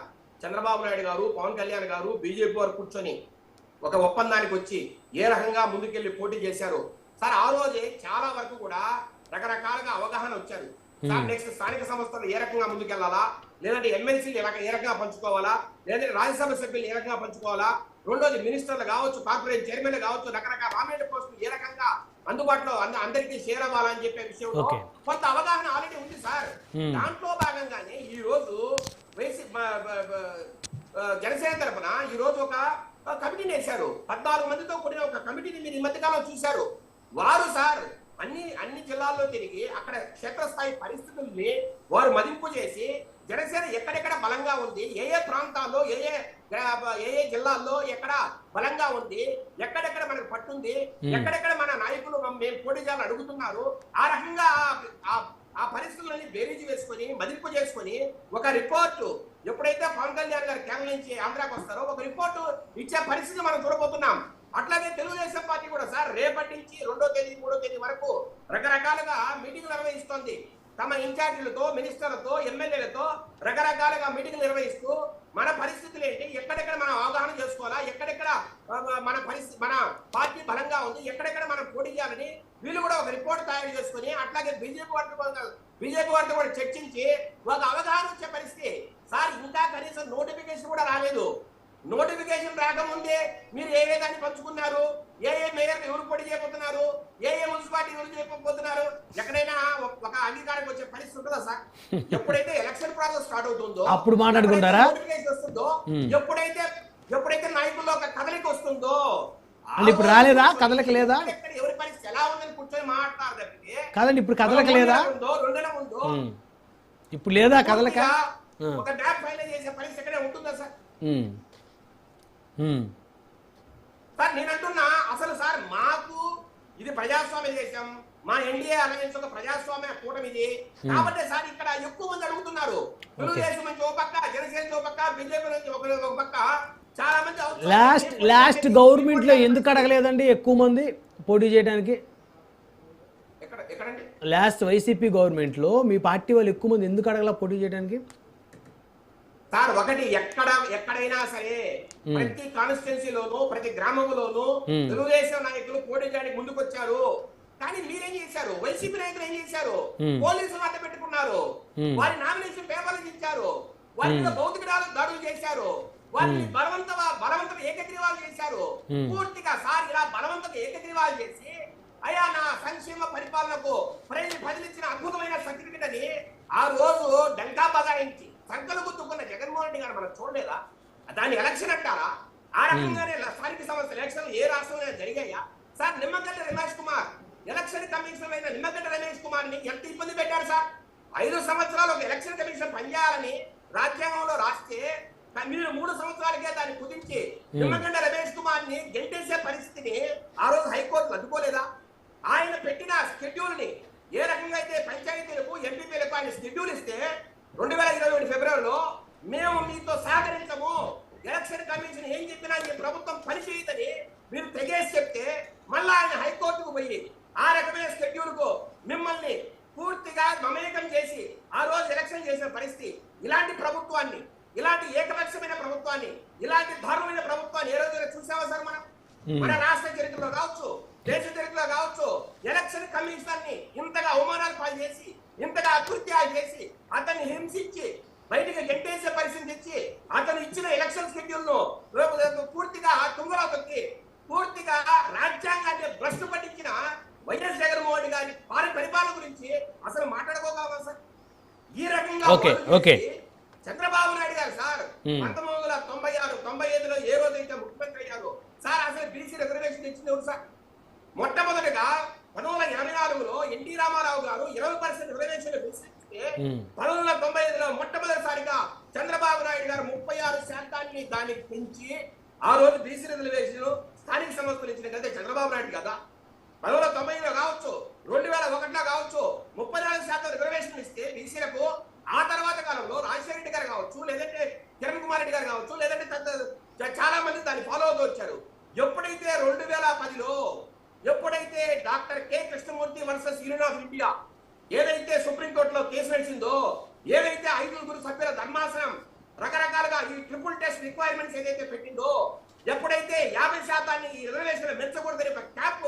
చంద్రబాబు నాయుడు గారు, పవన్ కళ్యాణ్ గారు, బీజేపీ వారు కూర్చొని ఒక ఒప్పందానికి వచ్చి ఏ రకంగా ముందుకెళ్లి పోటీ చేశారు సార్, ఆ రోజే చాలా వరకు కూడా రకరకాలుగా అవగాహన వచ్చారు సార్. నెక్స్ట్ స్థానిక సంస్థలు ఏ రకంగా ముందుకెళ్లాలా, లేదంటే ఎమ్మెల్సీలు ఏ రకంగా పంచుకోవాలా, లేదంటే రాజ్యసభ సభ్యులు ఏ రకంగా పంచుకోవాలా, రెండోది మినిస్టర్లు కావచ్చు, కార్పొరేట్ చైర్మన్లు కావచ్చు, రకరకాల నామినేటెడ్ పోస్టులు ఏ రకంగా అందుబాటులో అందరికీ షేర్ అవ్వాలని చెప్పే విషయంలో కొంత అవగాహన ఆల్రెడీ ఉంది సార్. దాంట్లో భాగంగానే ఈ రోజు జనసేన తరఫున ఈ రోజు ఒక కమిటీని వేశారు. 14 మందితో కూడిన ఒక కమిటీని మీరు ఈ మధ్యకాలంలో చూశారు. వారు సార్ అన్ని జిల్లాల్లో తిరిగి అక్కడ క్షేత్రస్థాయి పరిస్థితుల్ని వారు మదింపు చేసి జనసేన ఎక్కడెక్కడ బలంగా ఉంది, ఏ ప్రాంతాల్లో ఏ జిల్లాల్లో ఎక్కడ బలంగా ఉంది, ఎక్కడెక్కడ మనకు పట్టుంది, ఎక్కడెక్కడ మన నాయకులు మేము పోటీ చేయాలని అడుగుతున్నారు, ఆ రకంగా ఆ పరిస్థితులని బేరీజు వేసుకొని మదింపు చేసుకొని ఒక రిపోర్టు ఎప్పుడైతే పవన్ కళ్యాణ్ గారు కేరళ నుంచి ఆంధ్రాకి వస్తారో ఒక రిపోర్టు ఇచ్చే పరిస్థితి మనం చూడబోతున్నాం. అట్లాగే తెలుగుదేశం పార్టీ కూడా సార్ రేపటి నుంచి 2వ తేదీ 3వ తేదీ వరకు రకరకాలుగా మీటింగ్లు నిర్వహిస్తోంది. తమ ఇన్ఛార్జీలతో, మినిస్టర్లతో, ఎమ్మెల్యేలతో రకరకాలుగా మీటింగ్లు నిర్వహిస్తూ మన పరిస్థితులు ఏంటి, ఎక్కడెక్కడ మనం అవగాహన చేసుకోవాలా, ఎక్కడెక్కడ మన పార్టీ బలంగా ఉంది, ఎక్కడెక్కడ మనం పోటీ చేయాలని వీళ్ళు కూడా ఒక రిపోర్ట్ తయారు చేసుకుని అట్లాగే బీజేపీ వారితో కూడా చర్చించి ఒక అవగాహన వచ్చే పరిస్థితి సార్. ఇంకా కనీసం నోటిఫికేషన్ కూడా రాలేదు. నోటిఫికేషన్ రాకముందే మీరు ఏ దాన్ని పంచుకున్నారు, ఏ మేయర్ ఎవరు పోటీ చేయబోతున్నారు, ఏ మున్సిపాలిటీ ఎవరు చేయబోతున్నారు, ఎక్కడైనా ఒక అంగీకారానికి వచ్చే పరిస్థితి ఉంటుందా సార్? ఎప్పుడైతే ఎలక్షన్ ప్రాసెస్ స్టార్ట్ అవుతుందో అప్పుడు మాట్లాడుకుంటారా, నోటిఫికేషన్ వస్తుందో, ఎప్పుడైతే నాయకుల్లో ఒక కదలిక వస్తుందో, ఇప్పుడు రాలేదా కదలక లేదా, ఎవరి పరిస్థితి ఎలా ఉందని కూర్చొని మాట్లాడతారు తప్పితే కాదండి ఇప్పుడు కదలక లేదా, 2 నెలల ముందు ఇప్పుడు లేదా కదలక, ఒక డ్రాఫ్ట్ ఫైనల్ చేసే పరిస్థితి ఎక్కడే ఉంటుందా సార్? సార్ నేను అంటున్నా అసలు సార్ మాకు ఇది ప్రజాస్వామ్య దేశం, మా ఎన్డీఏ అలయన్స్ ఒక ప్రజాస్వామ్య కూటమిది కాబట్టి సార్ ఇక్కడ ఎక్కువ మంది అడుగుతున్నారు. తెలుగుదేశం నుంచి ఒక పక్క, జనసేన ఒక పక్క, బీజేపీ నుంచి ఒక పక్క చాలా మంది. లాస్ట్ గవర్నమెంట్ లో ఎందుకు అడగలేదండి ఎక్కువ మంది పోటీ చేయడానికి? ఎక్కడ ఎక్కడండి? లాస్ట్ వైసీపీ గవర్నమెంట్లో మీ పార్టీ వాళ్ళు ఎక్కువ మంది ఎందుకు అడగలా పోటీ చేయడానికి? సార్ ఒకటి ఎక్కడైనా సరే ప్రతి కాన్స్టిట్యున్సీలోనూ ప్రతి గ్రామంలోనూ తెలుగుదేశం నాయకులు పోటీ చేయడానికి ముందుకొచ్చారు. కానీ మీరేం చేశారు? వైసీపీ నాయకులు ఏం చేశారు? పోలీసులు అడ్డ పెట్టుకున్నారు, వారి నామినేషన్ పేపర్లు ఇచ్చారు, వారి మీద భౌతిక దాడులు చేశారు, వారిని బలవంతం ఏకగ్రీవాలు చేశారు. పూర్తిగా సార్ ఇలా బలవంతం ఏకగ్రీవాలు చేసి అయ్యా నా సంక్షేమ పరిపాలనకు ప్రజలిచ్చిన అద్భుతమైన సర్టిఫికెట్ అని ఆ రోజు డంకా బగాయించి సంకలు గుర్తుకున్న జగన్మోహన్ రెడ్డి గారు మనం చూడలేదా? దాన్ని ఎలక్షన్ అంటారా? ఆ రకంగానే స్థానిక సంస్థల ఎలక్షన్లు ఏ రాష్ట్రంలో జరిగాయా? Sir Nimmagadda Ramesh Kumar election commissioner అయిన నిమ్మగడ్డ రమేష్ కుమార్ ని ఎంత ఇబ్బంది పెట్టారు సార్? 5 సంవత్సరాలు ఒక ఎలక్షన్ కమిషన్ పనిచేయాలని రాజ్యాంగంలో రాస్తే మీరు 3 సంవత్సరాలకే దాన్ని కుదించి నిమ్మగడ్డ రమేష్ కుమార్ ని గెంటేసే పరిస్థితిని ఆ రోజు హైకోర్టు అడ్డుకోలేదా? ఆయన పెట్టిన షెడ్యూల్ ని ఏ రకంగా అయితే పంచాయతీలకు ఎంపీపీలకు ఆయన షెడ్యూల్ ఇస్తే 2021 ఫిబ్రవరిలో మేము మీతో సహకరించము, ఎలక్షన్ కమిషన్ ఏం చెప్పినా ఈ ప్రభుత్వం పనిచేయదని మీరు తెగేసి చెప్తే మళ్ళా ఆయన హైకోర్టుకు పోయి ఆ రకమైన షెడ్యూల్ కు మిమ్మల్ని పూర్తిగా మమేకం చేసి ఆ రోజు ఎలక్షన్ చేసిన పరిస్థితి. ఇలాంటి ప్రభుత్వాన్ని, ఇలాంటి ఏకపక్షమైన ప్రభుత్వాన్ని, ఇలాంటి దారుణమైన ప్రభుత్వాన్ని ఏ రోజైనా చూసావా సార్ మనం? మన రాష్ట్ర చరిత్రలో కావచ్చు, దేశ చరిత్రలో కావచ్చు, ఎలక్షన్ కమిషనర్ ని ఇంతగా అవమానాలు పాలు చేసి, ఇంతగా అకృత్యాలు చేసి, అతన్ని హింసించి బయటికి గెంటేసే పరిస్థితి తెచ్చి అతను ఇచ్చిన ఎలక్షన్ షెడ్యూల్ ను పూర్తిగా తుంగలో తొక్కి పూర్తిగా రాజ్యాంగాన్ని భ్రష్టు పట్టించిన వైఎస్ జగన్మోహన్ రెడ్డి గారి పరిపాలన గురించి అసలు మాట్లాడుకోగలమా సార్? ఈ రకంగా చంద్రబాబు నాయుడు గారు సార్ 1996, 95లో ఏ రోజైతే ముఖ్యమంత్రి అయ్యారు సార్, అసలు బీసీ రిజర్వేషన్ ఇచ్చింది ఎవరు సార్? మొట్టమొదటిగా 1984లో ఎన్టీ రామారావు గారు 20% రిజర్వేషన్ ఇస్తే 1995లో మొట్టమొదటిసారిగా చంద్రబాబు నాయుడు గారు 36% దాన్ని పెంచి ఆ రోజు బీసీ రిజర్వేషన్ స్థానిక సంస్థలు ఇచ్చిన కదా చంద్రబాబు నాయుడు కదా. 1990లో కావచ్చు, 2001లో కావచ్చు 34% రిజర్వేషన్ ఇస్తే బీసీలకు ఆ తర్వాత కాలంలో రాజశేఖర రెడ్డి గారు కావచ్చు, లేదంటే కిరణ్ కుమార్ రెడ్డి గారు కావచ్చు, లేదంటే చాలా మంది దాన్ని ఫాలో అవుతూ వచ్చారు. ఎప్పుడైతే 2010లో ఎప్పుడైతే doctor K Krishnamurthy versus union of India ఏదైతే సుప్రీంకోర్టులో కేసు నడిచిందో, ఏదైతే 5 సభ్యుల ధర్మాసనం రకరకాలుగా ఈ ట్రిపుల్ టెస్ట్ రిక్వైర్మెంట్స్ ఏదైతే పెట్టిందో, ఎప్పుడైతే 50% ఈ రిజర్వేషన్ పెంచకూడదని క్యాప్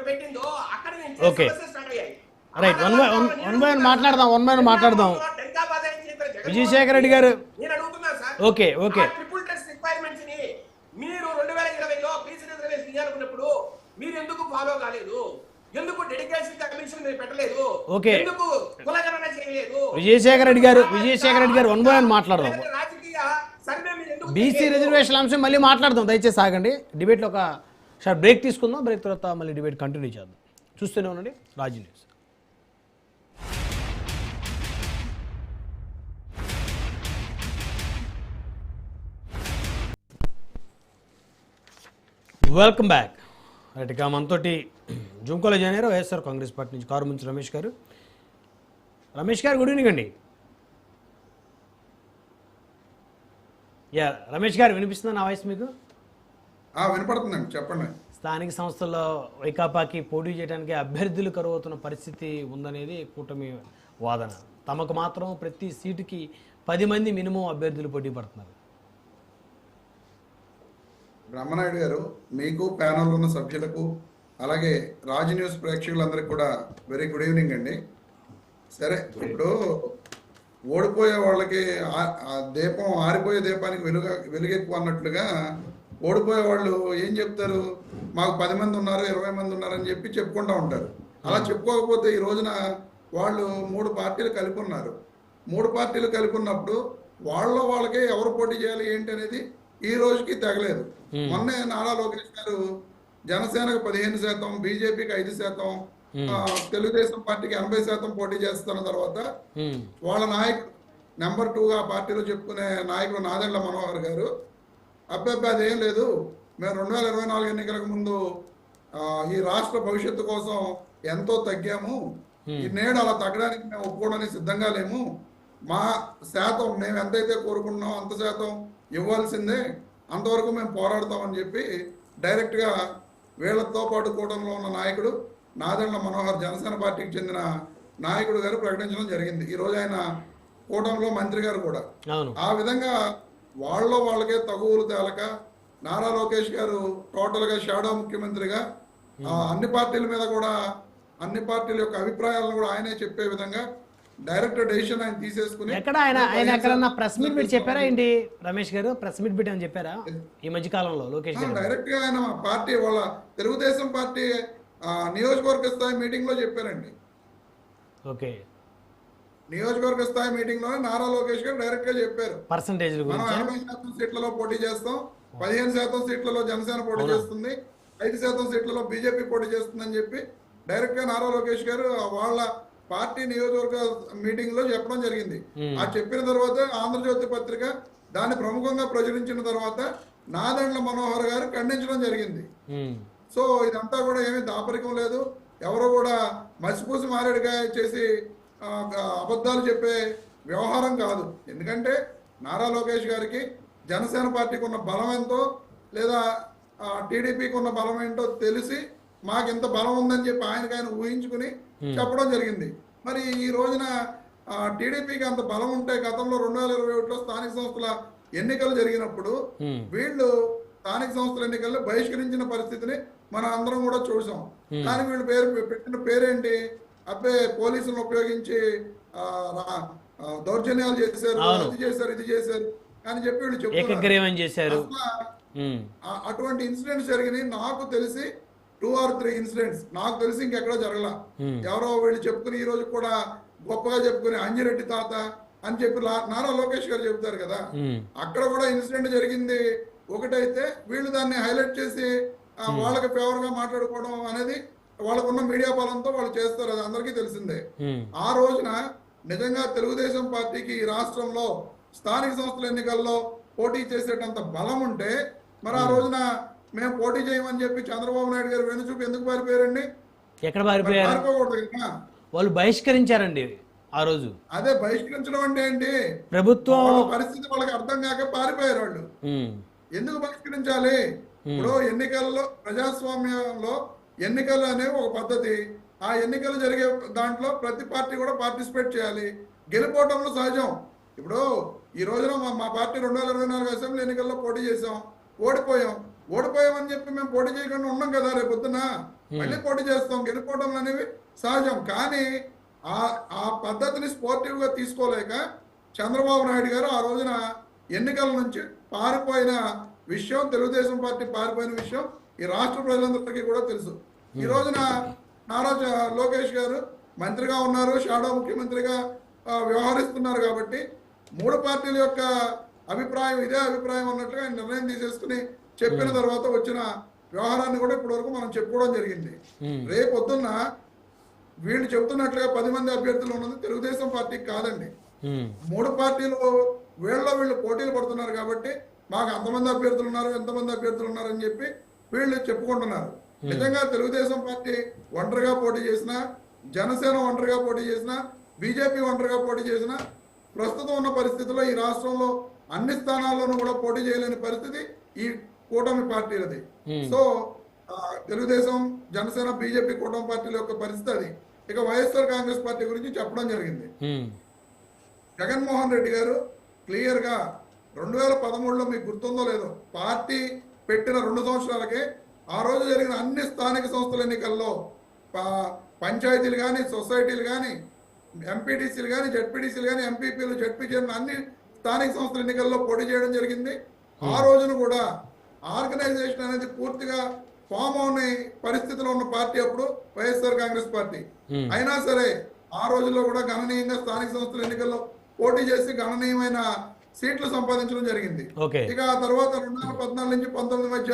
పెట్టిందో అక్కడ నుంచి సమస్యలు స్టార్ట్ అయ్యాయి. రైట్, వన్ బై మాట్లాడదాం. విజయశేఖర రెడ్డి గారు నేను అడుగుతున్నా sir, okay triple test requirements ని మీరు 2020లో బీసీ రిజర్వేషన్ ఇవ్వాలనుకున్నప్పుడు మీరు ఎందుకు ఫాలో కాలేదు? ఎందుకు డెడికేషన్ కమిషన్ మీరు పెట్టలేదు? ఎందుకు కులగణన చేయలేదు? విజయశేఖర రెడ్డి గారు వన్ బై వన్ మాట్లాడదాం. రాజకీయ సర్వే మీరు ఎందుకు బీసీ రిజర్వేషన్ అంశం మళ్ళీ మాట్లాడదాం, దయచేసి ఆగండి. డిబేట్లో ఒక షార్ట్ బ్రేక్ తీసుకుందాం, బ్రేక్ తర్వాత మళ్ళీ డిబేట్ కంటిన్యూ చేద్దాం. చూస్తూనే ఉండండి రాజీ న్యూస్. Welcome back. రైట్, ఇక మనతోటి జూమ్ కాల్ జాయిన్ అయ్యారు వైఎస్ఆర్ కాంగ్రెస్ పార్టీ నుంచి కారుమంచి రమేష్ గారు. గుడ్ ఈవినింగ్ అండి. రమేష్ గారు వినిపిస్తుందా నా వాయిస్ మీకు? వినపడుతుందండి, చెప్పండి. స్థానిక సంస్థల్లో వైకాపాకి పోటీ చేయడానికి అభ్యర్థులు కరువవుతున్న పరిస్థితి ఉందనేది కూటమి వాదన. తమకు మాత్రం ప్రతి సీటుకి 10 మంది మినిమం అభ్యర్థులు పోటీ పడుతున్నారు. బ్రహ్మనాయుడు గారు, మీకు ప్యానల్ ఉన్న సభ్యులకు అలాగే రాజ్ న్యూస్ ప్రేక్షకులందరికీ కూడా వెరీ గుడ్ ఈవినింగ్ అండి. సరే, ఇప్పుడు ఓడిపోయే వాళ్ళకి దీపం ఆరిపోయే దీపానికి వెలుగెక్కువ అన్నట్లుగా ఓడిపోయే వాళ్ళు ఏం చెప్తారు? మాకు 10 మంది ఉన్నారు, 20 మంది ఉన్నారని చెప్పి చెప్పుకుంటూ ఉంటారు. అలా చెప్పుకోకపోతే ఈ రోజున వాళ్ళు 3 పార్టీలు కలిపి ఉన్నారు. 3 పార్టీలు కలిపి ఉన్నప్పుడు వాళ్ళకే ఎవరు పోటీ చేయాలి ఏంటి అనేది ఈ రోజుకి తెగలేదు. మొన్నే నారా లోకేష్ గారు జనసేనకు 15%, బీజేపీకి 5%, తెలుగుదేశం పార్టీకి 80% పోటీ చేస్తున్న తర్వాత వాళ్ళ నాయకుడు నెంబర్ 2గా పార్టీలో చెప్పుకునే నాయకుడు నాదెండ్ల మనోహర్ గారు, అబ్బాయి అదేం లేదు, మేము 2024 ఎన్నికలకు ముందు ఈ రాష్ట్ర భవిష్యత్తు కోసం ఎంతో తగ్గాము, నేడు అలా తగ్గడానికి మేము ఒప్పుకోవడానికి సిద్ధంగా లేము, మా శాతం మేము ఎంతైతే కోరుకుంటున్నామో అంత శాతం ఇవ్వాల్సిందే, అంతవరకు మేము పోరాడతామని చెప్పి డైరెక్ట్గా వీళ్ళతో పాటు కూటమిలో ఉన్న నాయకుడు నాదెండ్ల మనోహర్ జనసేన పార్టీకి చెందిన నాయకుడు గారు ప్రకటించడం జరిగింది. ఈ రోజు ఆయన కూటమిలో మంత్రి గారు కూడా అవును. ఆ విధంగా వాళ్ళకే తగువులు తేలక నారా లోకేష్ గారు టోటల్ గా షాడో ముఖ్యమంత్రిగా అన్ని పార్టీల మీద కూడా అన్ని పార్టీల యొక్క అభిప్రాయాలను కూడా ఆయనే చెప్పే విధంగా డైరెక్ట్ డెసిషన్ ఆయన తీసేసుకుని ఎక్కడ ఆయన ఎక్కడన్నా ప్రెస్ మీట్ పెట్టి చెప్పారా ఏంటి రమేష్ గారు? ప్రెస్ మీట్ పెట్టి అని చెప్పారా ఈ మధ్య కాలంలో లోకేష్ గారు? డైరెక్ట్ గా ఆయన పార్టీ వాళ్ళ తెలుగుదేశం పార్టీ నియోజకవర్గ స్థాయి మీటింగ్ లో చెప్పారండి. ఓకే, నియోజకవర్గ స్థాయి మీటింగ్ లో నారా లోకేష్ గారు డైరెక్ట్ గా చెప్పారు, పర్సంటేజ్ మనం 80% సీట్లలో పోటీ చేస్తాం, 15% సీట్లలో జనసేన పోటీ చేస్తుంది, 5% సీట్లలో బీజేపీ పోటీ చేస్తుంది అని చెప్పి డైరెక్ట్ గా నారా లోకేష్ గారు వాళ్ళ పార్టీ నియోజకవర్గ మీటింగ్ లో చెప్పడం జరిగింది. ఆ చెప్పిన తర్వాత ఆంధ్రజ్యోతి పత్రిక దాన్ని ప్రముఖంగా ప్రచురించిన తర్వాత నాదెండ్ల మనోహర్ గారు ఖండించడం జరిగింది. సో ఇదంతా కూడా ఏమీ దాపరికం లేదు, ఎవరు కూడా మసిపూసి మారేడుకాయ చేసి అబద్ధాలు చెప్పే వ్యవహారం కాదు. ఎందుకంటే నారా లోకేష్ గారికి జనసేన పార్టీకి ఉన్న బలం ఎంతో లేదా టీడీపీకి ఉన్న బలం ఏంటో తెలిసి మాకు ఇంత బలం ఉందని చెప్పి ఆయన ఊహించుకుని చెప్పడం జరిగింది. మరి ఈ రోజున టీడీపీకి అంత బలం ఉంటే గతంలో 2021లో స్థానిక సంస్థల ఎన్నికలు జరిగినప్పుడు వీళ్ళు స్థానిక సంస్థల ఎన్నికల్లో బహిష్కరించిన పరిస్థితిని మనం అందరం కూడా చూసాం. కానీ వీళ్ళు పెట్టిన పేరేంటి? అబ్బే పోలీసులను ఉపయోగించి దౌర్జన్యాలు చేశారు, అది చేశారు, ఇది చేశారు అని చెప్పి వీళ్ళు చెప్తున్నారు. అటువంటి ఇన్సిడెంట్స్ జరిగినాయి. నాకు తెలిసి 2 or 3 ఇన్సిడెంట్స్ నాకు తెలిసి ఇంకెక్కడో జరగల. ఎవరో వీళ్ళు చెప్పుకుని ఈ రోజు కూడా గొప్పగా చెప్పుకుని అంజిరెడ్డి తాత అని చెప్పి నారా లోకేష్ గారు చెప్తారు కదా, అక్కడ కూడా ఇన్సిడెంట్ జరిగింది ఒకటైతే వీళ్ళు దాన్ని హైలైట్ చేసి వాళ్ళకి ఫేవర్ గా మాట్లాడుకోవడం అనేది వాళ్ళకున్న మీడియా బలంతో వాళ్ళు చేస్తారు, అది అందరికీ తెలిసిందే. ఆ రోజున నిజంగా తెలుగుదేశం పార్టీకి ఈ రాష్ట్రంలో స్థానిక సంస్థల ఎన్నికల్లో పోటీ చేసేటంత బలం ఉంటే మరి ఆ రోజున మేము పోటీ చేయమని చెప్పి చంద్రబాబు నాయుడు గారు వెనుచూపు ఎందుకు పారిపోయారండి? ఎక్కడ పారిపోయారు? వాళ్ళు బహిష్కరించారండి ఆ రోజు. అదే బహిష్కరించడం అంటే ఏంటి? ప్రభుత్వం పరిస్థితి వాళ్ళకి అర్థం కాక పారిపోయారు వాళ్ళు. ఎందుకు బహిష్కరించాలి? ఇప్పుడు ఎన్నికల్లో ప్రజాస్వామ్యంలో ఎన్నికలు అనేవి ఒక పద్ధతి. ఆ ఎన్నికలు జరిగే దాంట్లో ప్రతి పార్టీ కూడా పార్టిసిపేట్ చేయాలి. గెలుపోవటంలో సహజం. ఇప్పుడు ఈ రోజున మా పార్టీ 2024 అసెంబ్లీ ఎన్నికల్లో పోటీ చేసాం, ఓడిపోయామని చెప్పి మేము పోటీ చేయకుండా ఉన్నాం కదా, రేపు పొద్దున మళ్ళీ పోటీ చేస్తాం. గెలుపోవడం అనేవి సహజం. కానీ ఆ పద్ధతిని స్పోర్టివ్ గా తీసుకోలేక చంద్రబాబు నాయుడు గారు ఆ రోజున ఎన్నికల నుంచి పారిపోయిన విషయం, తెలుగుదేశం పార్టీ పారిపోయిన విషయం ఈ రాష్ట్ర ప్రజలందరికీ కూడా తెలుసు. ఈ రోజున నారా లోకేష్ గారు మంత్రిగా ఉన్నారు, షాడో ముఖ్యమంత్రిగా వ్యవహరిస్తున్నారు కాబట్టి 3 పార్టీల యొక్క అభిప్రాయం ఇదే అభిప్రాయం అన్నట్లుగా ఆయన నిర్ణయం తీసేసుకుని చెప్పిన తర్వాత వచ్చిన వ్యవహారాన్ని కూడా ఇప్పటి వరకు మనం చెప్పుకోవడం జరిగింది. రేపొద్దున్న వీళ్ళు చెబుతున్నట్లుగా 10 మంది అభ్యర్థులు ఉన్నది తెలుగుదేశం పార్టీకి కాదండి. 3 పార్టీలు వీళ్ళు పోటీలు పడుతున్నారు కాబట్టి మాకు అంతమంది అభ్యర్థులు ఉన్నారు, ఎంతమంది అభ్యర్థులు ఉన్నారు అని చెప్పి వీళ్ళు చెప్పుకుంటున్నారు. నిజంగా తెలుగుదేశం పార్టీ ఒంటరిగా పోటీ చేసినా, జనసేన ఒంటరిగా పోటీ చేసినా, బీజేపీ ఒంటరిగా పోటీ చేసినా ప్రస్తుతం ఉన్న పరిస్థితుల్లో ఈ రాష్ట్రంలో అన్ని స్థానాల్లోనూ కూడా పోటీ చేయలేని పరిస్థితి ఈ కూటమి పార్టీలది. సో తెలుగుదేశం, జనసేన, బీజేపీ కూటమి పార్టీల యొక్క పరిస్థితి అది. ఇక వైఎస్ఆర్ కాంగ్రెస్ పార్టీ గురించి చెప్పడం జరిగింది. జగన్మోహన్ రెడ్డి గారు క్లియర్ గా 2013లో మీకు గుర్తుందో లేదో, పార్టీ పెట్టిన 2 సంవత్సరాలకే ఆ రోజు జరిగిన అన్ని స్థానిక సంస్థల ఎన్నికల్లో పంచాయతీలు కానీ, సొసైటీలు కానీ, ఎంపీటీసీలు కానీ, జెడ్పీటీసీలు కానీ, ఎంపీపీలు, జెడ్పీ చైర్మన్ అన్ని స్థానిక సంస్థల ఎన్నికల్లో పోటీ చేయడం జరిగింది. ఆ రోజున కూడా ఆర్గనైజేషన్ అనేది పూర్తిగా ఫామ్ అవునే పరిస్థితిలో ఉన్న పార్టీ అప్పుడు వైఎస్ఆర్ కాంగ్రెస్ పార్టీ. అయినా సరే ఆ రోజుల్లో కూడా గణనీయంగా స్థానిక సంస్థల ఎన్నికల్లో పోటీ చేసి గణనీయమైన సీట్లు సంపాదించడం జరిగింది. ఇక ఆ తర్వాత 2014 నుంచి 19 మధ్య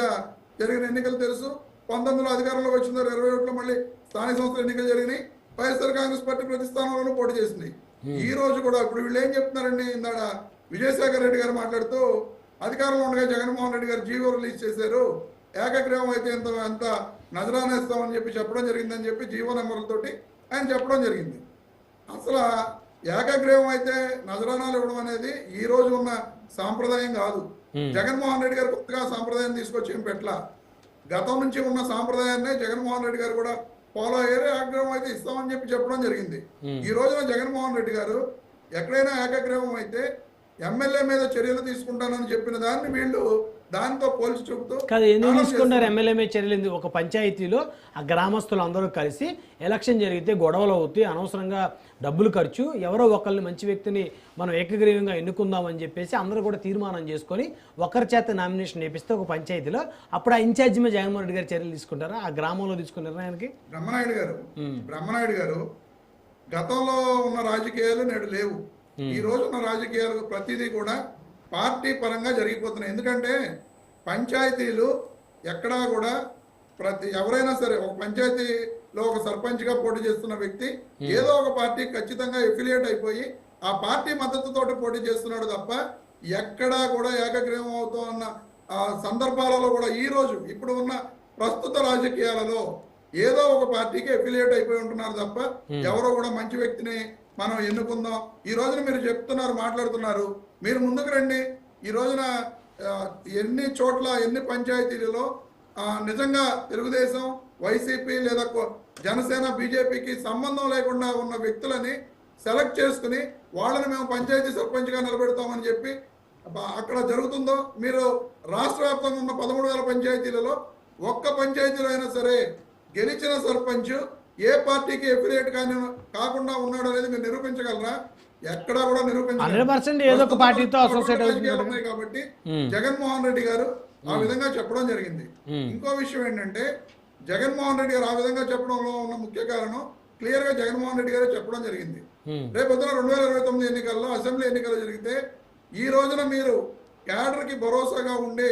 జరిగిన ఎన్నికలు తెలుసు. 19లో అధికారంలోకి వచ్చిన 21లో మళ్ళీ స్థానిక సంస్థల ఎన్నికలు జరిగినాయి. వైఎస్ఆర్ కాంగ్రెస్ పార్టీ ప్రతి స్థానంలోనూ పోటీ చేసింది. ఈ రోజు కూడా ఇప్పుడు వీళ్ళు ఏం చెప్తున్నారండి, ఇందాడ విజయసాగర్ రెడ్డి గారు మాట్లాడుతూ అధికారంలో ఉండగా జగన్మోహన్ రెడ్డి గారు జీవో రిలీజ్ చేశారు, ఏకగ్రీవం అయితే ఎంత నజరానా ఇస్తామని చెప్పి చెప్పడం జరిగిందని చెప్పి జీవో నెంబర్లతోటి ఆయన చెప్పడం జరిగింది. అసలు ఏకగ్రీవం అయితే నజరానాలు ఇవ్వడం అనేది ఈ రోజు ఉన్న సాంప్రదాయం కాదు. జగన్మోహన్ రెడ్డి గారు కొత్తగా సాంప్రదాయం తీసుకొచ్చి ఏం పెట్టలా. గతం నుంచి ఉన్న సాంప్రదాయాన్నే జగన్మోహన్ రెడ్డి గారు కూడా ఫాలో అయ్యారు, ఏకగ్రీవం అయితే ఇస్తామని చెప్పడం జరిగింది. ఈ రోజున జగన్మోహన్ రెడ్డి గారు ఎక్కడైనా ఏకగ్రీవం అయితే ఎమ్మెల్యే మీద చర్యలు తీసుకుంటానని చెప్పిన దాన్ని వీళ్ళు దాంతో పోల్చి చూపుతూ కాదు, ఎందుకు తీసుకుంటారు ఎమ్మెల్యే మీద చర్యలు? ఒక పంచాయతీలో ఆ గ్రామస్తులు అందరూ కలిసి ఎలక్షన్ జరిగితే గొడవలు అవుతాయి, అనవసరంగా డబ్బులు ఖర్చు, ఎవరో ఒకరిని మంచి వ్యక్తిని మనం ఏకగ్రీవంగా ఎన్నుకుందామని చెప్పేసి అందరూ కూడా తీర్మానం చేసుకొని ఒకరి చేత నామినేషన్ వేపిస్తే ఒక పంచాయతీలో అప్పుడు ఆ ఇన్ఛార్జి మీద జగన్మోహన్ రెడ్డి గారు చర్యలు తీసుకుంటారా? ఆ గ్రామంలో తీసుకున్న నిర్ణయానికి బ్రహ్మనాయుడు గారు గతంలో ఉన్న రాజకీయాలు నేడు లేవు. ఈ రోజు ఉన్న రాజకీయాలు ప్రతిదీ కూడా పార్టీ పరంగా జరిగిపోతున్నాయి. ఎందుకంటే పంచాయతీలు ఎక్కడా కూడా ఎవరైనా సరే ఒక పంచాయతీలో ఒక సర్పంచ్గా పోటీ చేస్తున్న వ్యక్తి ఏదో ఒక పార్టీ ఖచ్చితంగా ఎఫిలియేట్ అయిపోయి ఆ పార్టీ మద్దతుతో పోటీ చేస్తున్నాడు తప్ప ఎక్కడా కూడా ఏకగ్రీవం అవుతున్న సందర్భాలలో కూడా ఈ రోజు ఇప్పుడు ఉన్న ప్రస్తుత రాజకీయాలలో ఏదో ఒక పార్టీకి ఎఫిలియేట్ అయిపోయి ఉంటున్నారు తప్ప ఎవరో కూడా మంచి వ్యక్తిని మనం ఎన్నుకుందాం. ఈ రోజున మీరు చెప్తున్నారు, మాట్లాడుతున్నారు, మీరు ముందుకు రండి. ఈ రోజున ఎన్ని చోట్ల ఎన్ని పంచాయతీలలో నిజంగా తెలుగుదేశం, వైసీపీ లేదా జనసేన, బీజేపీకి సంబంధం లేకుండా ఉన్న వ్యక్తులని సెలెక్ట్ చేసుకుని వాళ్ళని మేము పంచాయతీ సర్పంచ్గా నిలబెడతామని చెప్పి అక్కడ జరుగుతుందో, మీరు రాష్ట్ర వ్యాప్తంగా ఉన్న 13,000 పంచాయతీలలో ఒక్క పంచాయతీలో అయినా సరే గెలిచిన సర్పంచ్ ఏ పార్టీకి ఎఫిలియేట్ కాకుండా ఉన్నాడు అనేది మీరు నిరూపించగలరా? ఎక్కడా కూడా నిరూపించారు కాబట్టి జగన్మోహన్ రెడ్డి గారు ఆ విధంగా చెప్పడం జరిగింది. ఇంకో విషయం ఏంటంటే జగన్మోహన్ రెడ్డి గారు ఆ విధంగా చెప్పడంలో ఉన్న ముఖ్య కారణం క్లియర్ గా జగన్మోహన్ రెడ్డి గారే చెప్పడం జరిగింది. రేపొద్దున 2029 ఎన్నికల్లో అసెంబ్లీ ఎన్నికలు జరిగితే ఈ రోజున మీరు క్యాడర్ కి భరోసాగా ఉండి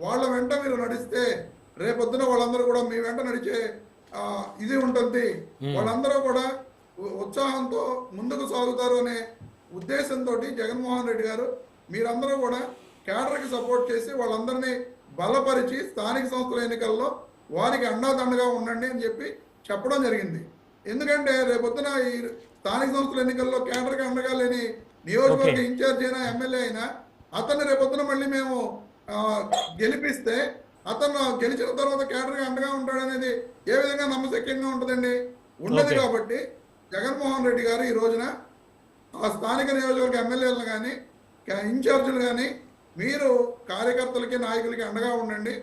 వాళ్ళ వెంట మీరు నడిస్తే రేపొద్దున వాళ్ళందరూ కూడా మీ వెంట నడిచే ఇది ఉంటుంది, వాళ్ళందరూ కూడా ఉత్సాహంతో ముందుకు సాగుతారు అనే ఉద్దేశంతో జగన్మోహన్ రెడ్డి గారు మీరందరూ కూడా క్యాడర్కి సపోర్ట్ చేసి వాళ్ళందరినీ బలపరిచి స్థానిక సంస్థల ఎన్నికల్లో వారికి అండాదండగా ఉండండి అని చెప్పి చెప్పడం జరిగింది. ఎందుకంటే రేపొద్దున ఈ స్థానిక సంస్థల ఎన్నికల్లో క్యాడర్కి అండగా లేని నియోజకవర్గ ఇన్ఛార్జ్ అయినా ఎమ్మెల్యే అయినా అతన్ని రేపొద్దున మళ్ళీ మేము గెలిపిస్తే అతను గెలిచిన తర్వాత క్యాడర్గా అండగా ఉంటాడు అనేది ఏ విధంగా నమ్మశక్యంగా ఉంటుందండి? ఉండదు. కాబట్టి జగన్మోహన్ రెడ్డి గారు ఈ రోజున ఆ స్థానిక నియోజకవర్గ ఎమ్మెల్యేలను కానీ ఇన్ఛార్జీలు కానీ మీరు కార్యకర్తలకి నాయకులకి అండగా ఉండండి,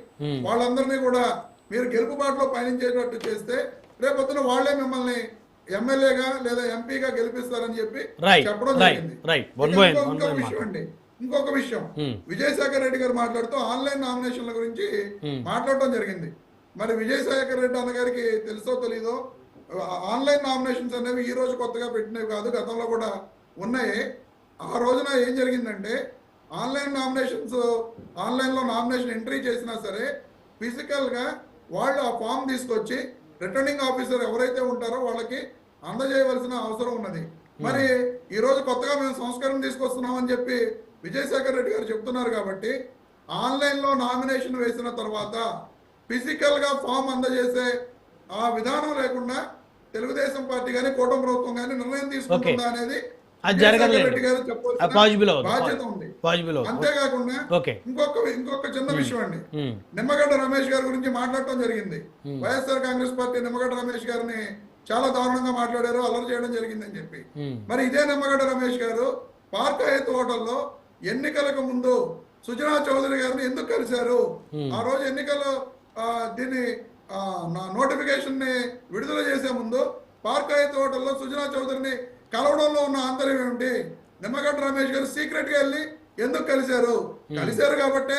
వాళ్ళందరినీ కూడా మీరు గెలుపుబాటులో పయనించేటట్టు చేస్తే రేపొద్దున వాళ్లే మిమ్మల్ని ఎమ్మెల్యేగా లేదా ఎంపీగా గెలిపిస్తారని చెప్పి చెప్పడం జరిగింది. ఇంకొక విషయం విజయసాగర్ రెడ్డి గారు మాట్లాడుతూ ఆన్లైన్ నామినేషన్ల గురించి మాట్లాడటం జరిగింది. మరి విజయసాగర్ రెడ్డి అన్న గారికి తెలుసో తెలీదో ఆన్లైన్ నామినేషన్స్ అనేవి ఈ రోజు కొత్తగా పెట్టినవి కాదు, గతంలో కూడా ఉన్నాయి. ఆ రోజున ఏం జరిగిందంటే ఆన్లైన్లో నామినేషన్ ఎంట్రీ చేసినా సరే ఫిజికల్గా వాళ్ళు ఆ ఫామ్ తీసుకొచ్చి రిటర్నింగ్ ఆఫీసర్ ఎవరైతే ఉంటారో వాళ్ళకి అందజేయవలసిన అవసరం ఉన్నది. మరి ఈ రోజు కొత్తగా మేము సంస్కరణ తీసుకొస్తున్నామని చెప్పి విజయసాగర్ రెడ్డి గారు చెప్తున్నారు. కాబట్టి ఆన్లైన్లో నామినేషన్ వేసిన తర్వాత ఫిజికల్గా ఫామ్ అందజేసే ఆ విధానం లేకుండా తెలుగుదేశం పార్టీ కానీ కూటమి ప్రభుత్వం కానీ నిర్ణయం తీసుకుంటుందా అనేది రెడ్డి గారు చెప్పాల్సిన బాధ్యత ఉంది. అంతేకాకుండా ఇంకొక చిన్న విషయం అండి, నిమ్మగడ్డ రమేష్ గారి గురించి మాట్లాడటం జరిగింది. వైఎస్ఆర్ కాంగ్రెస్ పార్టీ నిమ్మగడ్డ రమేష్ గారిని చాలా దారుణంగా మాట్లాడారు, అల్లరి చేయడం జరిగిందని చెప్పి. మరి ఇదే నిమ్మగడ్డ రమేష్ గారు పార్క్ హయత్ హోటల్లో ఎన్నికలకు ముందు సుజనా చౌదరి గారిని ఎందుకు కలిశారు? ఆ రోజు ఎన్నికల్లో దీన్ని నోటిఫికేషన్ ని విడుదల చేసే ముందు పార్క్ హయత్ హోటల్లో సుజనా చౌదరిని కలవడంలో ఉన్న ఆంతర్యం ఏమిటి? నిమ్మగడ్డ రమేష్ గారు సీక్రెట్ గా వెళ్ళి ఎందుకు కలిశారు? కలిశారు కాబట్టి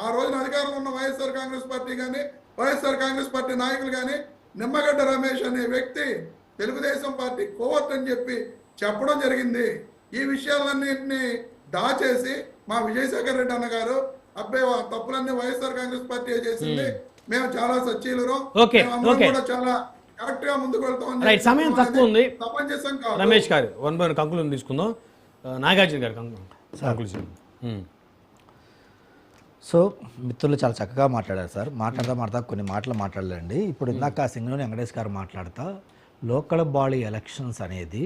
ఆ రోజున అధికారంలో ఉన్న వైఎస్ఆర్ కాంగ్రెస్ పార్టీ కానీ వైఎస్ఆర్ కాంగ్రెస్ పార్టీ నాయకులు కానీ నిమ్మగడ్డ రమేష్ అనే వ్యక్తి తెలుగుదేశం పార్టీ కోవర్ట్ అని చెప్పి చెప్పడం జరిగింది. ఈ విషయాలన్నింటినీ దాచేసి మా విజయసాగర్ రెడ్డి అన్న గారు అబ్బాయి తప్పులన్నీ వైఎస్ఆర్ కాంగ్రెస్ పార్టీ చేసింది, మేము చాలా సచ్చీలురం, కూడా చాలా కరెక్ట్ గా ముందుకు వెళ్తాం. సమయం తక్కువ ఉంది రమేష్ గారు, వన్ బై కంక్లూజన్ తీసుకుందాం. నాగార్జున గారు కంక్లూజన్. సో మిత్రులు చాలా చక్కగా మాట్లాడారు సార్. మాట్లాడతా కొన్ని మాటలు మాట్లాడలేండి. ఇప్పుడు ఇందాక సింగనూరి వెంకటేష్ గారు మాట్లాడుతా లోకల్ బాడీ ఎలక్షన్స్ అనేది